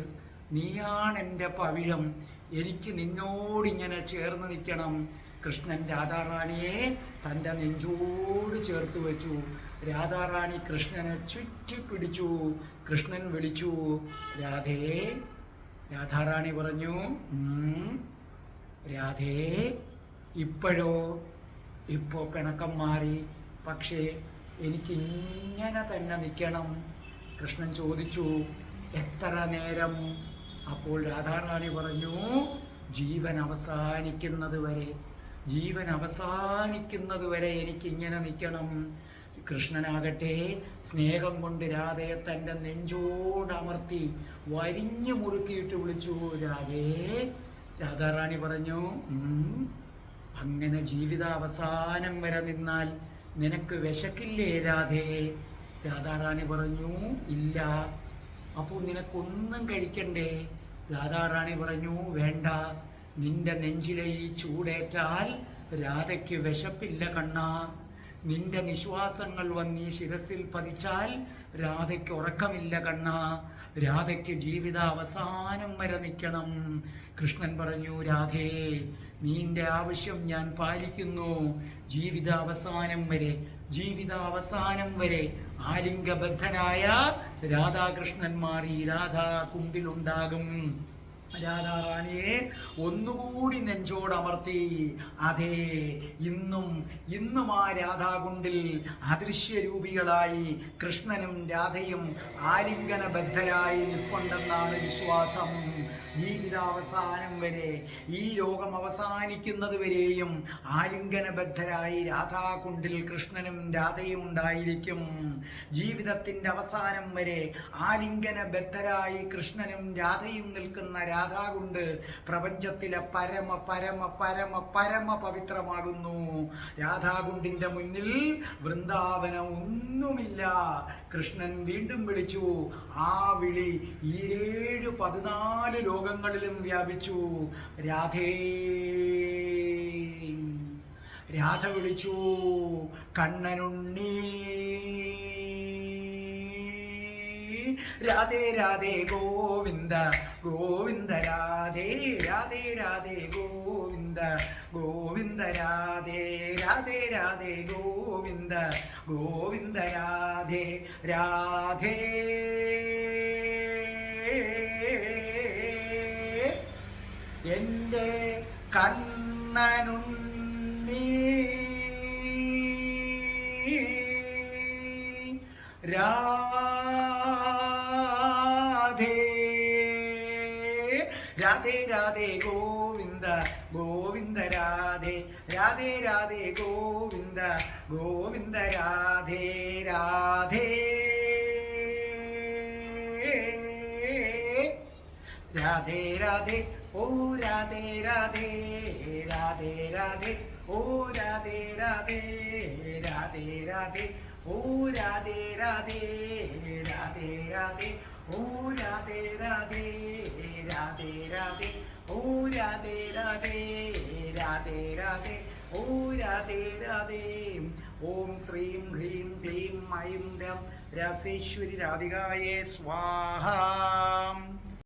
നീയാണെൻ്റെ പവിഴം. എനിക്ക് നിന്നോടിങ്ങനെ ചേർന്ന് നിൽക്കണം. കൃഷ്ണൻ രാധാറാണിയെ തൻ്റെ നെഞ്ചോട് ചേർത്ത് വെച്ചു. രാധാറാണി കൃഷ്ണനെ ചുറ്റിപ്പിടിച്ചു. കൃഷ്ണൻ വിളിച്ചു, രാധേ. രാധാറാണി പറഞ്ഞു, രാധേ, ഇപ്പോഴോ? ഇപ്പോൾ പിണക്കം മാറി, പക്ഷേ എനിക്കിങ്ങനെ തന്നെ നിൽക്കണം. കൃഷ്ണൻ ചോദിച്ചു, എത്ര നേരം? അപ്പോൾ രാധാറാണി പറഞ്ഞു, ജീവൻ അവസാനിക്കുന്നത് വരെ എനിക്കിങ്ങനെ നിൽക്കണം. കൃഷ്ണനാകട്ടെ സ്നേഹം കൊണ്ട് രാധയെ തൻ്റെ നെഞ്ചോടമർത്തി വരിഞ്ഞു മുറുക്കിയിട്ട് വിളിച്ചു, രാധേ. രാധാറാണി പറഞ്ഞു, അങ്ങനെ ജീവിതാവസാനം വരെ നിന്നാൽ നിനക്ക് വിശക്കില്ലേ രാധേ? രാധാറാണി പറഞ്ഞു, ഇല്ല. അപ്പോൾ നിനക്കൊന്നും കഴിക്കണ്ടേ? രാധാറാണി പറഞ്ഞു, വേണ്ട. നിന്റെ നെഞ്ചിലെ ഈ ചൂടേറ്റാൽ രാധയ്ക്ക് വിശപ്പില്ല കണ്ണാ. നിന്റെ നിശ്വാസങ്ങൾ വന്നീ ശിരസിൽ പതിച്ചാൽ രാധയ്ക്ക് ഉറക്കമില്ല കണ്ണാ. രാധയ്ക്ക് ജീവിതാവസാനം വരെ നിൽക്കണം. കൃഷ്ണൻ പറഞ്ഞു, രാധേ, നിന്റെ ആവശ്യം ഞാൻ പാലിക്കുന്നു. ജീവിതാവസാനം വരെ ആലിംഗബദ്ധനായ രാധാകൃഷ്ണന്മാർ ഈ രാധാ കുണ്ടിലുണ്ടാകും. രാധാറാണിയെ ഒന്നുകൂടി നെഞ്ചോടമർത്തി. അതെ, ഇന്നും ആ രാധാകുണ്ടിൽ അദൃശ്യരൂപികളായി കൃഷ്ണനും രാധയും ആലിംഗനബദ്ധരായി നിൽപ്പുണ്ടെന്നാണ് വിശ്വാസം. ജീവിതാവസാനം വരെ, ഈ ലോകം അവസാനിക്കുന്നത് വരെയും ആലിംഗനബദ്ധരായി രാധാകുണ്ടിൽ കൃഷ്ണനും രാധയും ഉണ്ടായിരിക്കും. ജീവിതത്തിൻ്റെ അവസാനം വരെ ആലിംഗനബദ്ധരായി കൃഷ്ണനും രാധയും നിൽക്കുന്ന രാധാകുണ്ട് പ്രപഞ്ചത്തിലെ പരമ പരമ പരമ പരമ പവിത്രമാകുന്നു. രാധാകുണ്ടിന്റെ മുന്നിൽ വൃന്ദാവനം ഒന്നുമില്ല. കൃഷ്ണൻ വീണ്ടും വിളിച്ചു. ആ വിളി 14 ലോകങ്ങളിലും വ്യാപിച്ചു. രാധേ. രാധ വിളിച്ചു, കണ്ണനുണ്ണി. രാധേ രാധേ ഗോവിന്ദ ഗോവിന്ദ രാധേ രാധേ രാധേ ഗോവിന്ദ ഗോവിന്ദ രാധേ രാധേ രാധേ ഗോവിന്ദ ഗോവിന്ദ രാധേ രാധേ. എൻ്റെ കണ്ണനുണ്ണി രാധേ രാധേ രാധേ ഗോവിന്ദ ഗോവിന്ദ രാധേ രാധേ രാധേ ഗോവിന്ദ ഗോവിന്ദ രാധേ രാധേ രാധേ രാധേ ഓ രാധേ രാധേ രാധേ രാധേ ഓ രാധേ രാധേ രാധേ രാധേ ഓ രാധേ രാധേ രാധേ രാധേ ഓ രാധേ രാധേ രാധേ രാധേ ഓ രാധേ രാധേ രാധേ രാധേ ഓ രാധേ രാധേ. ഓം ശ്രീം ഹ്രീം ക്ലീം ഐം രം രസേശ്വരി രാധികായേ സ്വാഹ.